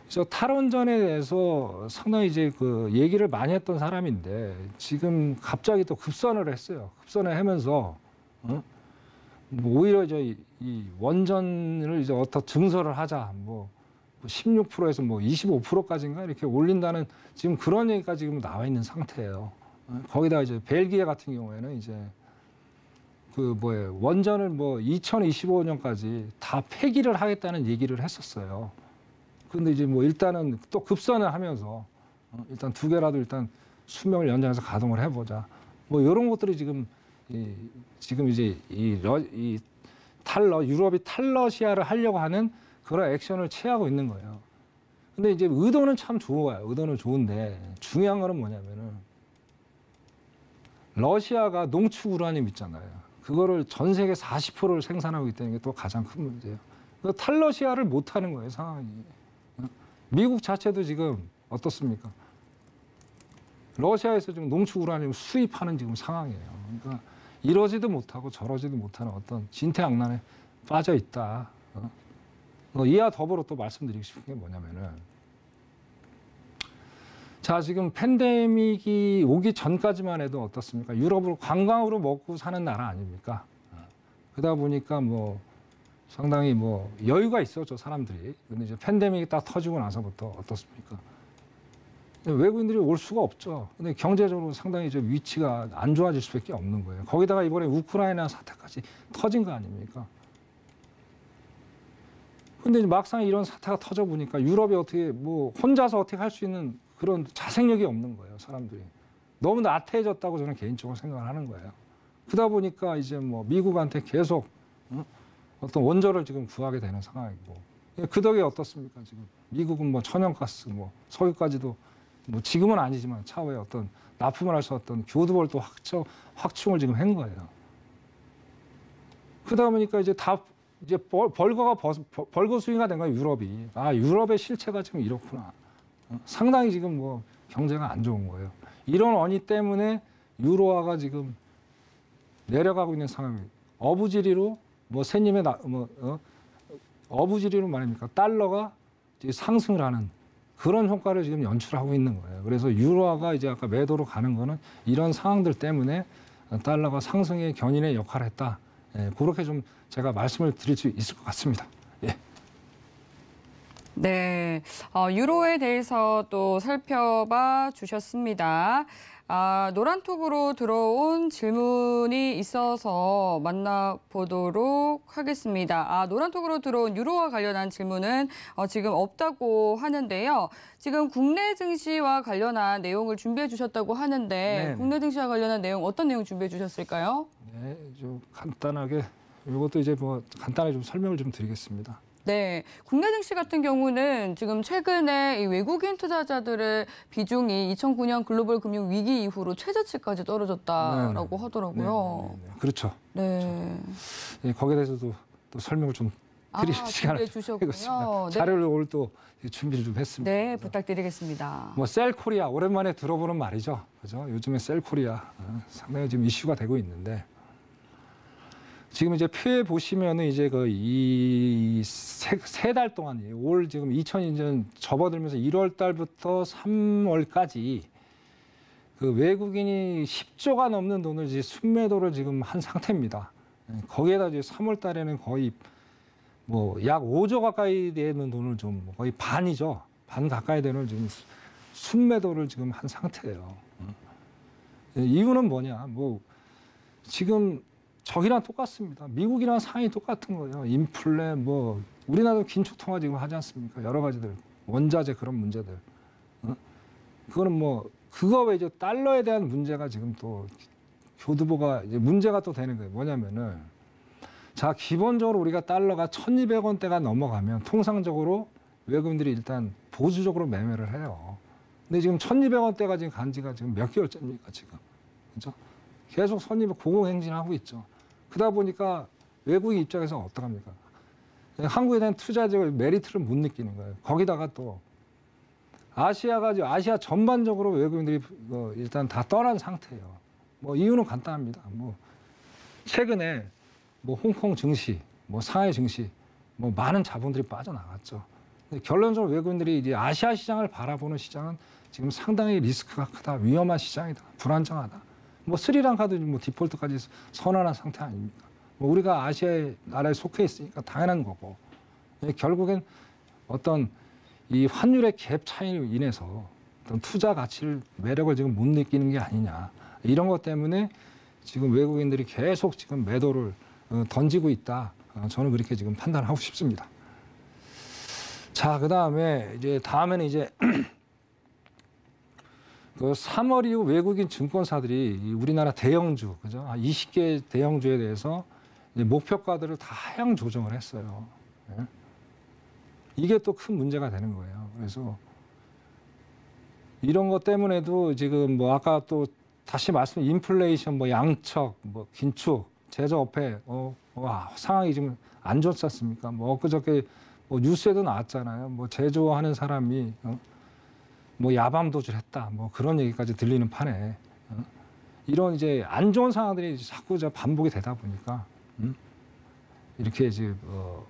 그래서 탈원전에 대해서 상당히 이제 얘기를 많이 했던 사람인데 지금 갑자기 또 급선을 했어요. 급선을 하면서 뭐 오히려 이 원전을 이제 어떻게 증설을 하자, 뭐 16%에서 뭐 25%까지인가 이렇게 올린다는 지금 그런 얘기가 지금 나와 있는 상태예요. 거기다 이제 벨기에 같은 경우에는 이제 원전을 2025년까지 다 폐기를 하겠다는 얘기를 했었어요. 근데 이제 일단은 또 급선을 하면서 일단 2개라도 일단 수명을 연장해서 가동을 해보자. 이런 것들이 지금 이제 유럽이 탈러시아를 하려고 하는 그런 액션을 취하고 있는 거예요. 근데 이제 의도는 참 좋아요. 의도는 좋은데 중요한 거는 뭐냐면은 러시아가 농축 우라늄 있잖아요. 그거를 전 세계 40%를 생산하고 있다는 게 또 가장 큰 문제예요. 탈러시아를 못 하는 거예요, 상황이. 미국 자체도 지금 어떻습니까? 러시아에서 지금 농축 우라늄 수입하는 지금 상황이에요. 그러니까 이러지도 못하고 저러지도 못하는 어떤 진퇴양난에 빠져 있다. 이와 더불어 또 말씀드리고 싶은 게 뭐냐면은, 자, 지금 팬데믹이 오기 전까지만 해도 어떻습니까? 유럽을 관광으로 먹고 사는 나라 아닙니까? 그러다 보니까 상당히 여유가 있었죠, 사람들이. 근데 이제 팬데믹이 딱 터지고 나서부터 어떻습니까? 외국인들이 올 수가 없죠. 근데 경제적으로 상당히 위치가 안 좋아질 수밖에 없는 거예요. 거기다가 이번에 우크라이나 사태까지 터진 거 아닙니까? 근데 막상 이런 사태가 터져 보니까 유럽이 어떻게 혼자서 어떻게 할 수 있는 그런 자생력이 없는 거예요, 사람들이. 너무 나태해졌다고 저는 개인적으로 생각을 하는 거예요. 그러다 보니까 이제 미국한테 계속 어떤 원조를 지금 구하게 되는 상황이고. 그 덕에 어떻습니까, 지금. 미국은 천연가스, 석유까지도 지금은 아니지만 차후에 어떤 납품을 할 수 없던 교두볼도 확충을 지금 한 거예요. 그러다 보니까 이제 벌거 수위가 된 거예요, 유럽이. 아, 유럽의 실체가 지금 이렇구나. 상당히 지금 경제가 안 좋은 거예요. 이런 원인 때문에 유로화가 지금 내려가고 있는 상황이에요. 어부지리로 어부지리로 말입니까? 달러가 이제 상승을 하는 그런 효과를 지금 연출하고 있는 거예요. 그래서 유로화가 이제 아까 매도로 가는 거는 이런 상황들 때문에 달러가 상승의 견인의 역할을 했다. 예, 그렇게 좀 제가 말씀을 드릴 수 있을 것 같습니다. 예. 네, 유로에 대해서 또 살펴봐 주셨습니다. 노란톡으로 들어온 질문이 있어서 만나보도록 하겠습니다. 노란톡으로 들어온 유로와 관련한 질문은 지금 없다고 하는데요. 지금 국내 증시와 관련한 내용을 준비해 주셨다고 하는데 네네. 국내 증시와 관련한 내용 어떤 내용 준비해 주셨을까요? 네, 좀 간단하게 이것도 이제 간단하게 좀 설명을 좀 드리겠습니다. 네, 국내 증시 같은 경우는 지금 최근에 이 외국인 투자자들의 비중이 2009년 글로벌 금융 위기 이후로 최저치까지 떨어졌다라고 네네. 하더라고요. 네네. 그렇죠. 네. 예, 거기에 대해서도 또 설명을 좀 드릴 시간을 주셨군요. 네. 자료를 오늘 또 준비를 좀 했습니다. 네, 부탁드리겠습니다. 셀코리아 오랜만에 들어보는 말이죠. 그죠? 요즘에 셀코리아 상당히 지금 이슈가 되고 있는데. 지금 이제 표에 보시면은 이제 이 세 달 동안 올 지금 2020년 접어들면서 1월 달부터 3월까지 그 외국인이 10조가 넘는 돈을 이제 순매도를 지금 한 상태입니다. 거기에다 이제 3월 달에는 거의 약 5조 가까이 되는 돈을 좀 거의 반이죠. 반 가까이 되는 지금 순매도를 지금 한 상태예요. 이유는 뭐냐? 지금 저희랑 똑같습니다. 미국이랑 상황이 똑같은 거예요. 인플레, 우리나라도 긴축통화 지금 하지 않습니까? 여러 가지들. 원자재 그런 문제들. 그거는 그거 외에 달러에 대한 문제가 지금 또 교두보가 이제 문제가 또 되는 거예요. 뭐냐면은, 자, 기본적으로 우리가 달러가 1,200원대가 넘어가면 통상적으로 외국인들이 일단 보수적으로 매매를 해요. 근데 지금 1,200원대가 지금 간 지가 지금 몇 개월째입니까, 지금. 그죠? 계속 손님이 고공행진하고 있죠. 그러다 보니까 외국인 입장에서 어떡합니까? 한국에 대한 투자적인 메리트를 못 느끼는 거예요. 거기다가 또 아시아 전반적으로 외국인들이 일단 다 떠난 상태예요. 이유는 간단합니다. 최근에 홍콩 증시, 상하이 증시, 많은 자본들이 빠져나갔죠. 근데 결론적으로 외국인들이 이제 아시아 시장을 바라보는 시장은 지금 상당히 리스크가 크다, 위험한 시장이다, 불안정하다. 스리랑카도 디폴트까지 선언한 상태 아닙니까? 우리가 아시아의 나라에 속해 있으니까 당연한 거고. 결국엔 어떤 이 환율의 갭 차이로 인해서 어떤 투자 가치를 매력을 지금 못 느끼는 게 아니냐. 이런 것 때문에 지금 외국인들이 계속 지금 매도를 던지고 있다. 저는 그렇게 지금 판단하고 싶습니다. 자, 그다음에 다음에는 그 3월 이후 외국인 증권사들이 우리나라 대형주, 그죠? 20개 대형주에 대해서 이제 목표가들을 다 하향 조정을 했어요. 예? 이게 또 큰 문제가 되는 거예요. 그래서 이런 것 때문에도 지금 뭐 아까 또 다시 인플레이션, 뭐 양척, 뭐 긴축, 제조업회, 상황이 지금 안 좋지 않습니까? 뭐 엊그저께 뭐 뉴스에도 나왔잖아요. 뭐 제조하는 사람이 뭐 야밤 도주했다, 뭐 그런 얘기까지 들리는 판에 이런 이제 안 좋은 상황들이 자꾸 반복이 되다 보니까 이렇게 이제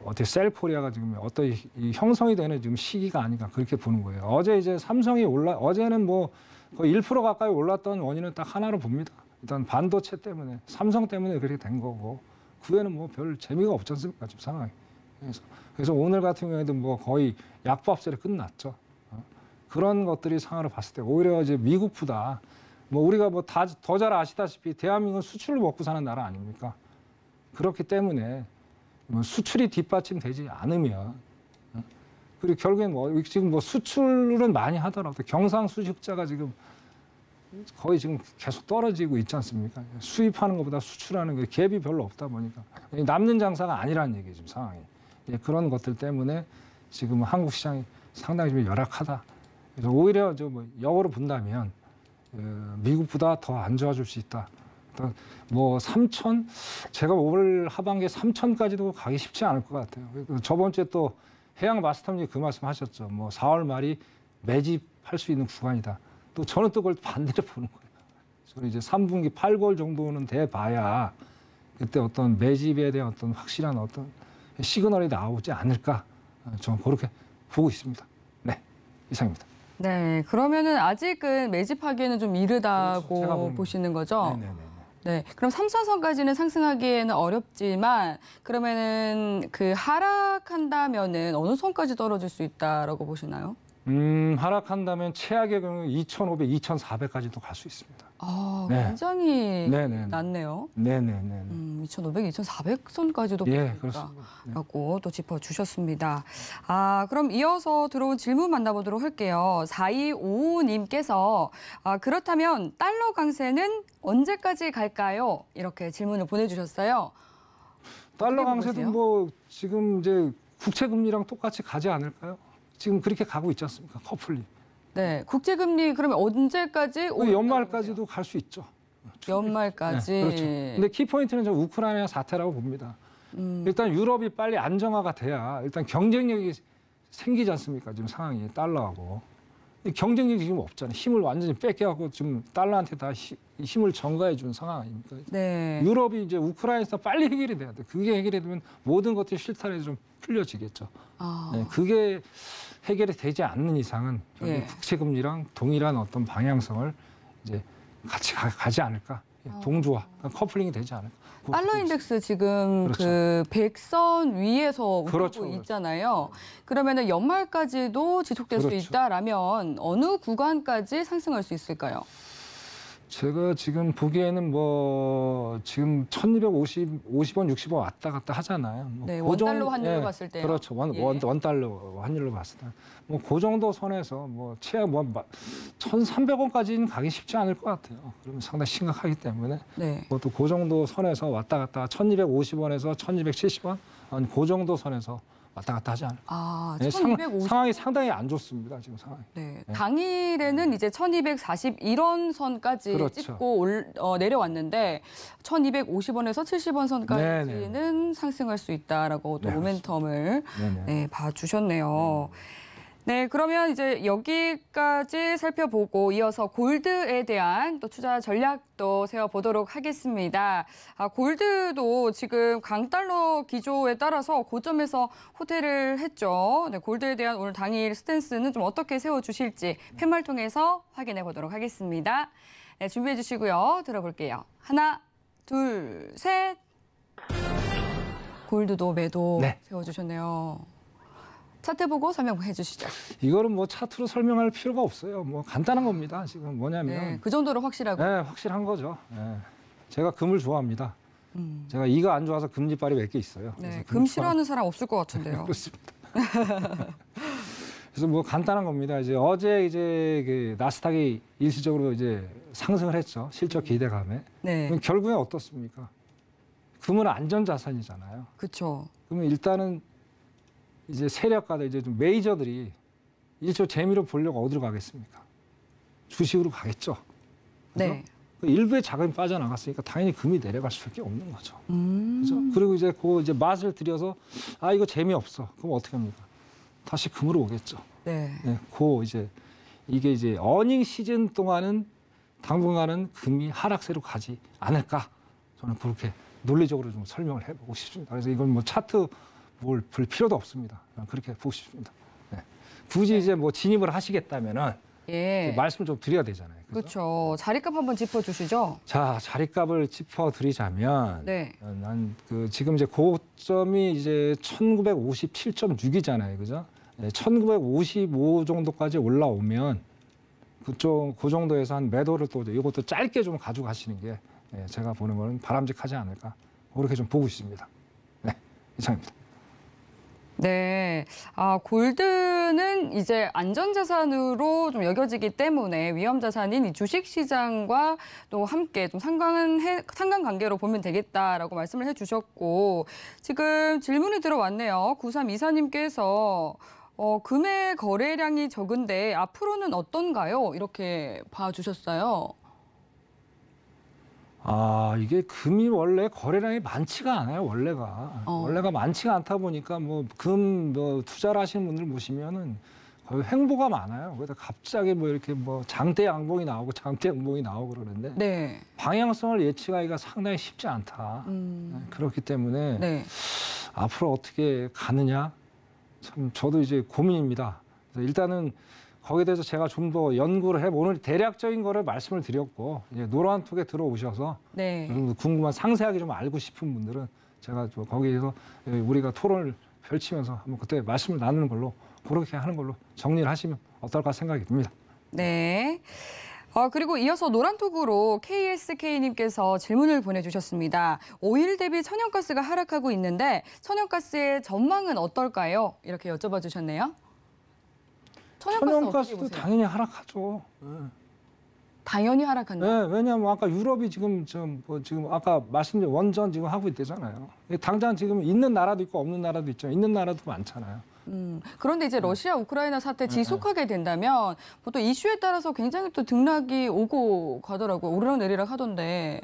어떻게 셀코리아가 지금 어떤 이 형성이 되는 지금 시기가 아닌가 그렇게 보는 거예요. 어제 이제 삼성이 어제는 뭐 거의 1% 가까이 올랐던 원인은 딱 하나로 봅니다. 일단 반도체 때문에, 삼성 때문에 그렇게 된 거고, 그 외에는 뭐 별 재미가 없지 않습니까, 지금 상황이. 그래서 오늘 같은 경우에도 뭐 거의 약보합세로 끝났죠. 그런 것들이 상황을 봤을 때 오히려 이제 미국보다 뭐 우리가 뭐 더 잘 아시다시피 대한민국은 수출을 먹고 사는 나라 아닙니까? 그렇기 때문에 뭐 수출이 뒷받침되지 않으면, 그리고 결국엔 뭐 지금 뭐 수출은 많이 하더라도 경상수식자가 지금 거의 지금 계속 떨어지고 있지 않습니까? 수입하는 것보다 수출하는 게 갭이 별로 없다 보니까 남는 장사가 아니라는 얘기예요, 지금 상황이. 그런 것들 때문에 지금 한국 시장이 상당히 좀 열악하다. 그래서 오히려 뭐 역으로 본다면 미국보다 더 안 좋아질 수 있다. 뭐 3천, 제가 올 하반기에 3천까지도 가기 쉽지 않을 것 같아요. 저번 주에 또 해양 마스터님 그 말씀하셨죠. 뭐 4월 말이 매집할 수 있는 구간이다. 또 저는 또 그걸 반대로 보는 거예요. 저는 이제 3분기 8개월 정도는 돼 봐야 그때 어떤 매집에 대한 어떤 확실한 어떤 시그널이 나오지 않을까. 저는 그렇게 보고 있습니다. 네, 이상입니다. 네, 그러면은 아직은 매집하기에는 좀 이르다고 그렇죠. 보시는 거죠? 네네네. 네, 그럼 3천선까지는 상승하기에는 어렵지만 그러면은 그 하락한다면은 어느 선까지 떨어질 수 있다라고 보시나요? 하락한다면 최악의 경우 2,500, 2,400까지도 갈 수 있습니다. 아, 네. 굉장히 네네. 낮네요. 네네네. 2,500, 2,400선까지도 예, 보입니다. 그렇습니다. 네. 라고 또 짚어주셨습니다. 그럼 이어서 들어온 질문 만나보도록 할게요. 4255님께서 그렇다면 달러 강세는 언제까지 갈까요? 이렇게 질문을 보내주셨어요. 달러 어떻게 강세도 보세요? 뭐 지금 이제 국채 금리랑 똑같이 가지 않을까요? 지금 그렇게 가고 있지 않습니까? 커플리. 네, 국제금리 그러면 언제까지? 연말까지도 갈 수 있죠. 연말까지. 네, 그렇죠. 근데 키포인트는 저 우크라이나 사태라고 봅니다. 일단 유럽이 빨리 안정화가 돼야 일단 경쟁력이 생기지 않습니까? 지금 상황이 달러하고. 이 경쟁력이 지금 없잖아요. 힘을 완전히 뺏겨갖고 지금 달러한테 다 힘을 전가해 준 상황 아닙니까? 네. 유럽이 이제 우크라이나에서 빨리 해결이 돼야 돼. 그게 해결이 되면 모든 것들이 실타래에서 좀 풀려지겠죠. 네, 그게 해결이 되지 않는 이상은 예. 국채금리랑 동일한 어떤 방향성을 이제 같이 가지 않을까. 동조화, 커플링이 되지 않을까. 달러 인덱스 지금 그렇죠. 그 100선 위에서 웃고 그렇죠. 있잖아요. 그러면은 연말까지도 지속될 수 그렇죠. 있다라면 어느 구간까지 상승할 수 있을까요? 제가 지금 보기에는 뭐 지금 1,250원, 60원 왔다 갔다 하잖아요. 뭐 네, 그 원달러 정도- 환율로 봤을 때요. 그렇죠. 예. 원달러 환율로 봤을 때. 뭐 그 정도 선에서 뭐 최악 1,300원까지는 가기 쉽지 않을 것 같아요. 그러면 상당히 심각하기 때문에 네. 또 그 정도 선에서 왔다 갔다 1,250원에서 1,270원 그 정도 선에서 왔다 갔다 하지 않을까. 네, 1250. 상황이 상당히 안 좋습니다. 지금 상황이. 네. 당일에는 이제 1241원 선까지 그렇죠. 찍고 내려왔는데 1250원에서 70원 선까지는 네네. 상승할 수 있다라고 또 네, 모멘텀을 네네. 네, 봐주셨네요. 네, 그러면 이제 여기까지 살펴보고 이어서 골드에 대한 또 투자 전략도 세워보도록 하겠습니다. 골드도 지금 강달러 기조에 따라서 고점에서 호퇴를 했죠. 네, 골드에 대한 오늘 당일 스탠스는 좀 어떻게 세워주실지 팻말 통해서 확인해 보도록 하겠습니다. 네, 준비해 주시고요. 들어볼게요. 하나, 둘, 셋. 골드도 매도 네. 세워주셨네요. 차트 보고 설명해 주시죠. 이거는 뭐 차트로 설명할 필요가 없어요. 뭐 간단한 겁니다. 지금 뭐냐면 네, 그 정도로 확실하고. 네, 확실한 거죠. 네. 제가 금을 좋아합니다. 제가 이가 안 좋아서 금리빨이 몇 개 있어요. 네, 그래서 금 싫어하는 사람 없을 것 같은데요. 그렇습니다. 그래서 뭐 간단한 겁니다. 이제 어제 이제 그 나스닥이 일시적으로 이제 상승을 했죠. 실적 기대감에. 네, 그럼 결국엔 어떻습니까? 금은 안전자산이잖아요. 그렇죠. 그러면 일단은 이제 세력가들 이제 좀 메이저들이 일조 재미로 보려고 어디로 가겠습니까? 주식으로 가겠죠. 그래서 네. 그 일부의 자금이 빠져나갔으니까 당연히 금이 내려갈 수밖에 없는 거죠. 그죠? 그리고 이제 그 이제 맛을 들여서 아 이거 재미없어. 그럼 어떻게 합니까? 다시 금으로 오겠죠. 네. 네, 그 이제 이게 이제 어닝 시즌 동안은 당분간은 금이 하락세로 가지 않을까 저는 그렇게 논리적으로 좀 설명을 해보고 싶습니다. 그래서 이건 뭐 차트 뭘 볼 필요도 없습니다. 그렇게 보고 싶습니다. 네. 굳이 이제 뭐 진입을 하시겠다면은 예. 말씀을 좀 드려야 되잖아요. 그죠? 그렇죠. 자리값 한번 짚어주시죠. 자, 자리값을 짚어드리자면, 네. 난 그 지금 이제 고점이 이제 1957.6이잖아요, 그죠? 1955 정도까지 올라오면 그쪽 그 정도에서 한 매도를 또 이것도 짧게 좀 가져가시는 게 제가 보는 거는 바람직하지 않을까 그렇게 좀 보고 있습니다. 네, 이상입니다. 네. 골드는 이제 안전자산으로 좀 여겨지기 때문에 위험자산인 이 주식시장과 또 함께 좀 상관관계로 보면 되겠다라고 말씀을 해주셨고, 지금 질문이 들어왔네요. 9324님께서 금의 거래량이 적은데 앞으로는 어떤가요? 이렇게 봐주셨어요. 이게 금이 원래 거래량이 많지가 않아요, 원래가. 원래가 많지가 않다 보니까 뭐 투자를 하시는 분들 보시면은 거의 횡보가 많아요. 그래서 갑자기 뭐 이렇게 뭐 장대 양봉이 나오고 장대 음봉이 나오고 그러는데 네. 방향성을 예측하기가 상당히 쉽지 않다. 그렇기 때문에 네. 앞으로 어떻게 가느냐 참 저도 이제 고민입니다. 그래서 일단은 거기에 대해서 제가 좀 더 연구를 오늘 대략적인 거를 말씀을 드렸고 이제 노란톡에 들어오셔서 네. 여러분 궁금한 상세하게 좀 알고 싶은 분들은 제가 좀 거기에서 우리가 토론을 펼치면서 한번 그때 말씀을 나누는 걸로 그렇게 하는 걸로 정리를 하시면 어떨까 생각이 듭니다. 네. 그리고 이어서 노란톡으로 KSK님께서 질문을 보내주셨습니다. 오일 대비 천연가스가 하락하고 있는데 천연가스의 전망은 어떨까요? 이렇게 여쭤봐 주셨네요. 천연가스도 당연히 하락하죠. 당연히 하락한다. 네, 왜냐하면 아까 유럽이 지금 지금 아까 말씀드린 원전 지금 하고 있대잖아요. 당장 지금 있는 나라도 있고 없는 나라도 있죠. 있는 나라도 많잖아요. 그런데 이제 러시아 우크라이나 사태 지속하게 된다면 또 이슈에 따라서 굉장히 또 등락이 오고 가더라고요. 오르락내리락 하던데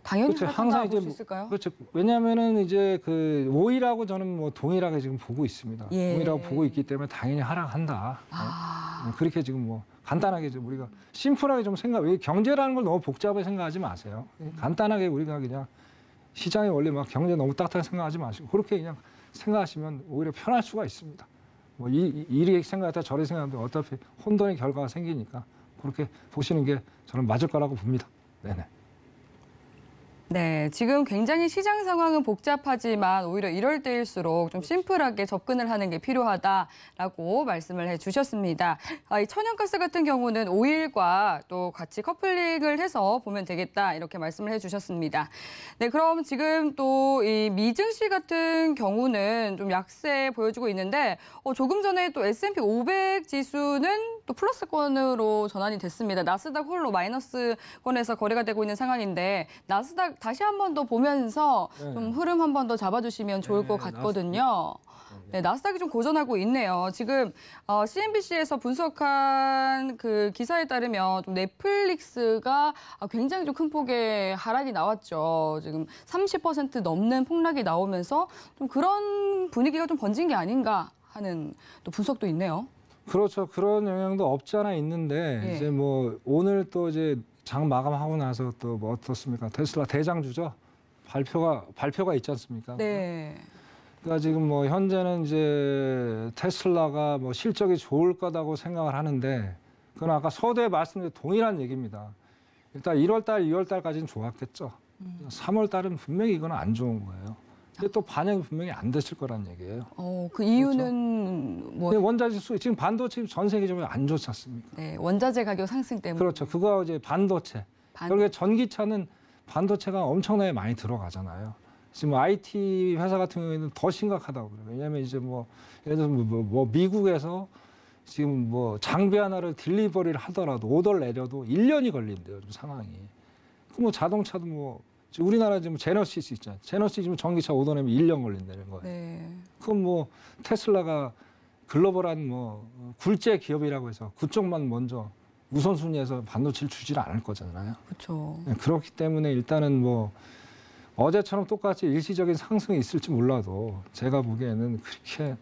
당연히 그렇죠. 항상 이제 볼 수 있을까요? 그렇죠. 왜냐하면은 이제 그 오일하고 저는 뭐 동일하게 지금 보고 있습니다. 예. 동일하고 보고 있기 때문에 당연히 하락한다. 네. 그렇게 지금 뭐 간단하게 좀 우리가 심플하게 좀 왜 경제라는 걸 너무 복잡하게 생각하지 마세요. 간단하게 우리가 그냥 시장의 원리 막 경제 너무 딱딱하게 생각하지 마시고 그렇게 그냥 생각하시면 오히려 편할 수가 있습니다. 뭐 이리 생각하다 저리 생각하면 어차피 혼돈의 결과가 생기니까 그렇게 보시는 게 저는 맞을 거라고 봅니다. 네네. 네, 지금 굉장히 시장 상황은 복잡하지만 오히려 이럴 때일수록 좀 심플하게 접근을 하는 게 필요하다라고 말씀을 해주셨습니다. 이 천연가스 같은 경우는 오일과 또 같이 커플링을 해서 보면 되겠다 이렇게 말씀을 해주셨습니다. 네, 그럼 지금 또 이 미증시 같은 경우는 좀 약세 보여주고 있는데 조금 전에 또 S&P 500 지수는 또 플러스권으로 전환이 됐습니다. 나스닥 홀로 마이너스권에서 거래가 되고 있는 상황인데 나스닥 다시 한 번 더 보면서 좀 흐름 한 번 더 잡아주시면 좋을 것 같거든요. 네, 나스닥이 좀 고전하고 있네요. 지금 CNBC에서 분석한 그 기사에 따르면 좀 넷플릭스가 굉장히 좀 큰 폭의 하락이 나왔죠. 지금 30% 넘는 폭락이 나오면서 좀 그런 분위기가 좀 번진 게 아닌가 하는 또 분석도 있네요. 그렇죠. 그런 영향도 없지 않아 있는데 이제 뭐 오늘 또 이제 장 마감하고 나서 또 뭐 어떻습니까? 테슬라 대장주죠. 발표가 있지 않습니까? 네. 그러니까 지금 뭐 현재는 이제 테슬라가 뭐 실적이 좋을 거다고 생각을 하는데 그건 아까 서두에 말씀드린 동일한 얘기입니다. 일단 1월 달, 2월 달까지는 좋았겠죠. 3월 달은 분명히 이건 안 좋은 거예요. 근데 또 반영이 분명히 안 됐을 거란 얘기예요. 그 이유는 뭐? 원자재 수 지금 반도체 전 세계적으로 안 좋지 않습니까? 네, 원자재 가격 상승 때문에. 그렇죠. 그거 이제 반도체. 결국에 전기차는 반도체가 엄청나게 많이 들어가잖아요. 지금 IT 회사 같은 경우에는 더 심각하다고 그래요. 왜냐하면 이제 뭐 예를 들어서 뭐 미국에서 지금 뭐 장비 하나를 딜리버리를 하더라도 오더를 내려도 1년이 걸린대요. 좀 상황이. 그 뭐 자동차도 뭐 지금 우리나라 지금 제너시스 있잖아요. 제너시스 지금 전기차 오더 내면 1년 걸린다는 거예요. 네. 그럼 뭐 테슬라가 글로벌한 뭐 굴제 기업이라고 해서 그쪽만 먼저 우선순위에서 반도체를 주지를 않을 거잖아요. 그렇죠. 그렇기 때문에 일단은 뭐 어제처럼 똑같이 일시적인 상승이 있을지 몰라도 제가 보기에는 그렇게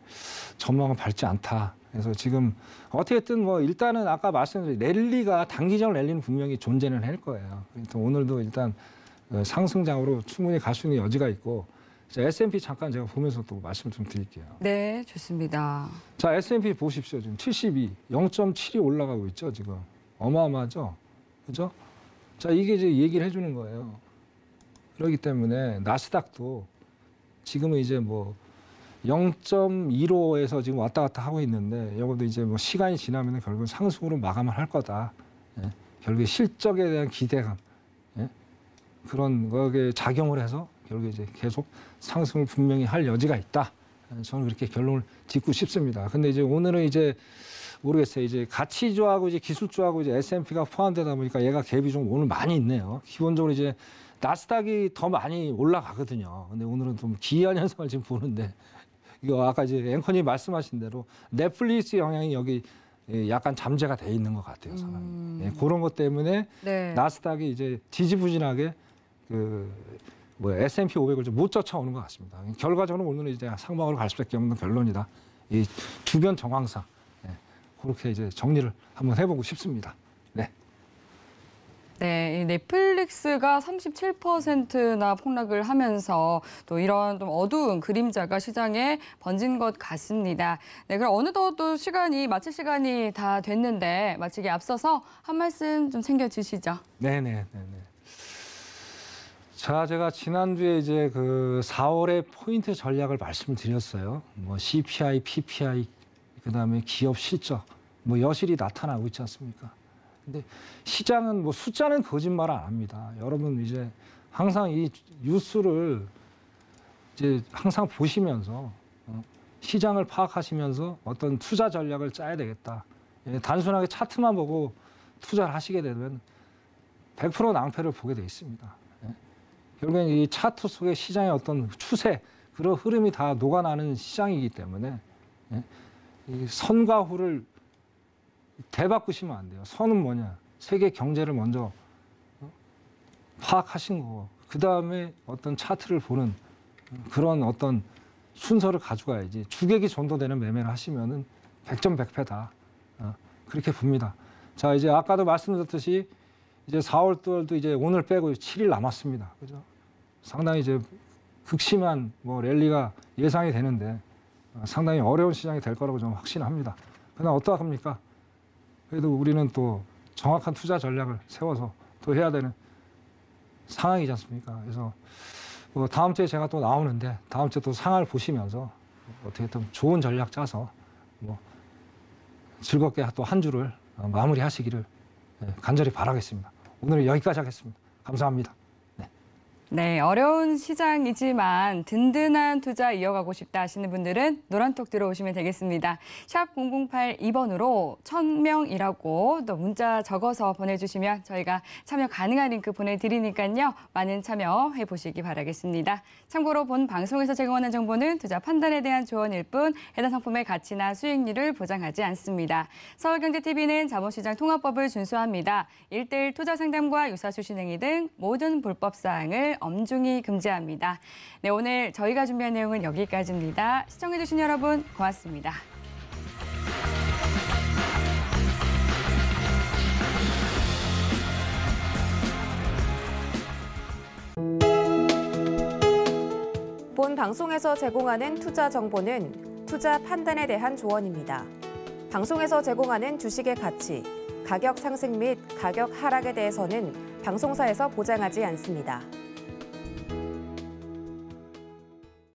전망은 밝지 않다. 그래서 지금 어떻게든 뭐 일단은 아까 말씀드린 랠리가 단기적 랠리는 분명히 존재는 할 거예요. 그러니까 오늘도 일단 상승장으로 충분히 갈 수 있는 여지가 있고 S&P 잠깐 제가 보면서 또 말씀 좀 드릴게요. 네, 좋습니다. 자, S&P 보십시오. 지금 72, 0.7이 올라가고 있죠, 지금. 어마어마하죠? 그죠? 자, 이게 이제 얘기를 해주는 거예요. 그렇기 때문에 나스닥도 지금은 이제 뭐 0.15에서 지금 왔다 갔다 하고 있는데 이것도 이제 뭐 시간이 지나면 결국 상승으로 마감을 할 거다. 예? 결국에 실적에 대한 기대감, 예? 그런 거에 작용을 해서 결국에 이제 계속 상승을 분명히 할 여지가 있다. 저는 그렇게 결론을 짓고 싶습니다. 근데 이제 오늘은 이제 모르겠어요. 이제 가치주하고 이제 기술주하고 이제 S&P가 포함되다 보니까 얘가 갭이 좀 오늘 많이 있네요. 기본적으로 이제 나스닥이 더 많이 올라가거든요. 근데 오늘은 좀 기이한 현상을 지금 보는데 이거 아까 이제 앵커님 말씀하신 대로 넷플릭스 영향이 여기 약간 잠재가 돼 있는 것 같아요. 상황이. 예, 그런 것 때문에 네. 나스닥이 이제 지지부진하게 뭐 S&P 500을 좀 못 쫓아오는 것 같습니다. 결과적으로 오늘은 이제 상방으로 갈 수밖에 없는 결론이다. 이 주변 정황상 그렇게 이제 정리를 한번 해보고 싶습니다. 네. 네, 이 넷플릭스가 37%나 폭락을 하면서 또 이런 좀 어두운 그림자가 시장에 번진 것 같습니다. 네, 그럼 어느덧 또 마칠 시간이 다 됐는데 마치기 앞서서 한 말씀 좀 챙겨주시죠. 네네. 자, 제가 지난주에 이제 그 4월의 포인트 전략을 말씀드렸어요. 뭐 CPI, PPI, 그다음에 기업 실적, 뭐 여실히 나타나고 있지 않습니까? 근데 시장은 뭐 숫자는 거짓말 안 합니다. 여러분 이제 항상 이 뉴스를 이제 항상 보시면서 시장을 파악하시면서 어떤 투자 전략을 짜야 되겠다. 단순하게 차트만 보고 투자를 하시게 되면 100% 낭패를 보게 돼 있습니다. 결국엔 이 차트 속에 시장의 어떤 추세, 그런 흐름이 다 녹아나는 시장이기 때문에 이 선과 후를 대바꾸시면 안 돼요. 선은 뭐냐? 세계 경제를 먼저 파악하신 거고, 그 다음에 어떤 차트를 보는 그런 어떤 순서를 가져가야지. 주객이 전도되는 매매를 하시면은 100점 100패다. 그렇게 봅니다. 자, 이제 아까도 말씀드렸듯이 이제 4월달도 이제 오늘 빼고 7일 남았습니다. 그죠? 상당히 이제 극심한 뭐 랠리가 예상이 되는데 상당히 어려운 시장이 될 거라고 저는 확신합니다. 그러나 어떡합니까? 그래도 우리는 또 정확한 투자 전략을 세워서 또 해야 되는 상황이지 않습니까? 그래서 뭐 다음 주에 제가 또 나오는데 다음 주에 또 상황을 보시면서 어떻게 또 좋은 전략 짜서 뭐 즐겁게 또 한 주를 마무리하시기를 간절히 바라겠습니다. 오늘은 여기까지 하겠습니다. 감사합니다. 네, 어려운 시장이지만 든든한 투자 이어가고 싶다 하시는 분들은 노란톡 들어오시면 되겠습니다. 샵 0082번으로 1000명이라고 또 문자 적어서 보내주시면 저희가 참여 가능한 링크 보내드리니까요. 많은 참여해 보시기 바라겠습니다. 참고로 본 방송에서 제공하는 정보는 투자 판단에 대한 조언일 뿐 해당 상품의 가치나 수익률을 보장하지 않습니다. 서울경제TV는 자본시장 통합법을 준수합니다. 1:1 투자 상담과 유사수신 행위 등 모든 불법사항을 엄중히 금지합니다. 네, 오늘 저희가 준비한 내용은 여기까지입니다. 시청해주신 여러분 고맙습니다. 본 방송에서 제공하는 투자 정보는 투자 판단에 대한 조언입니다. 방송에서 제공하는 주식의 가치, 가격 상승 및 가격 하락에 대해서는 방송사에서 보장하지 않습니다.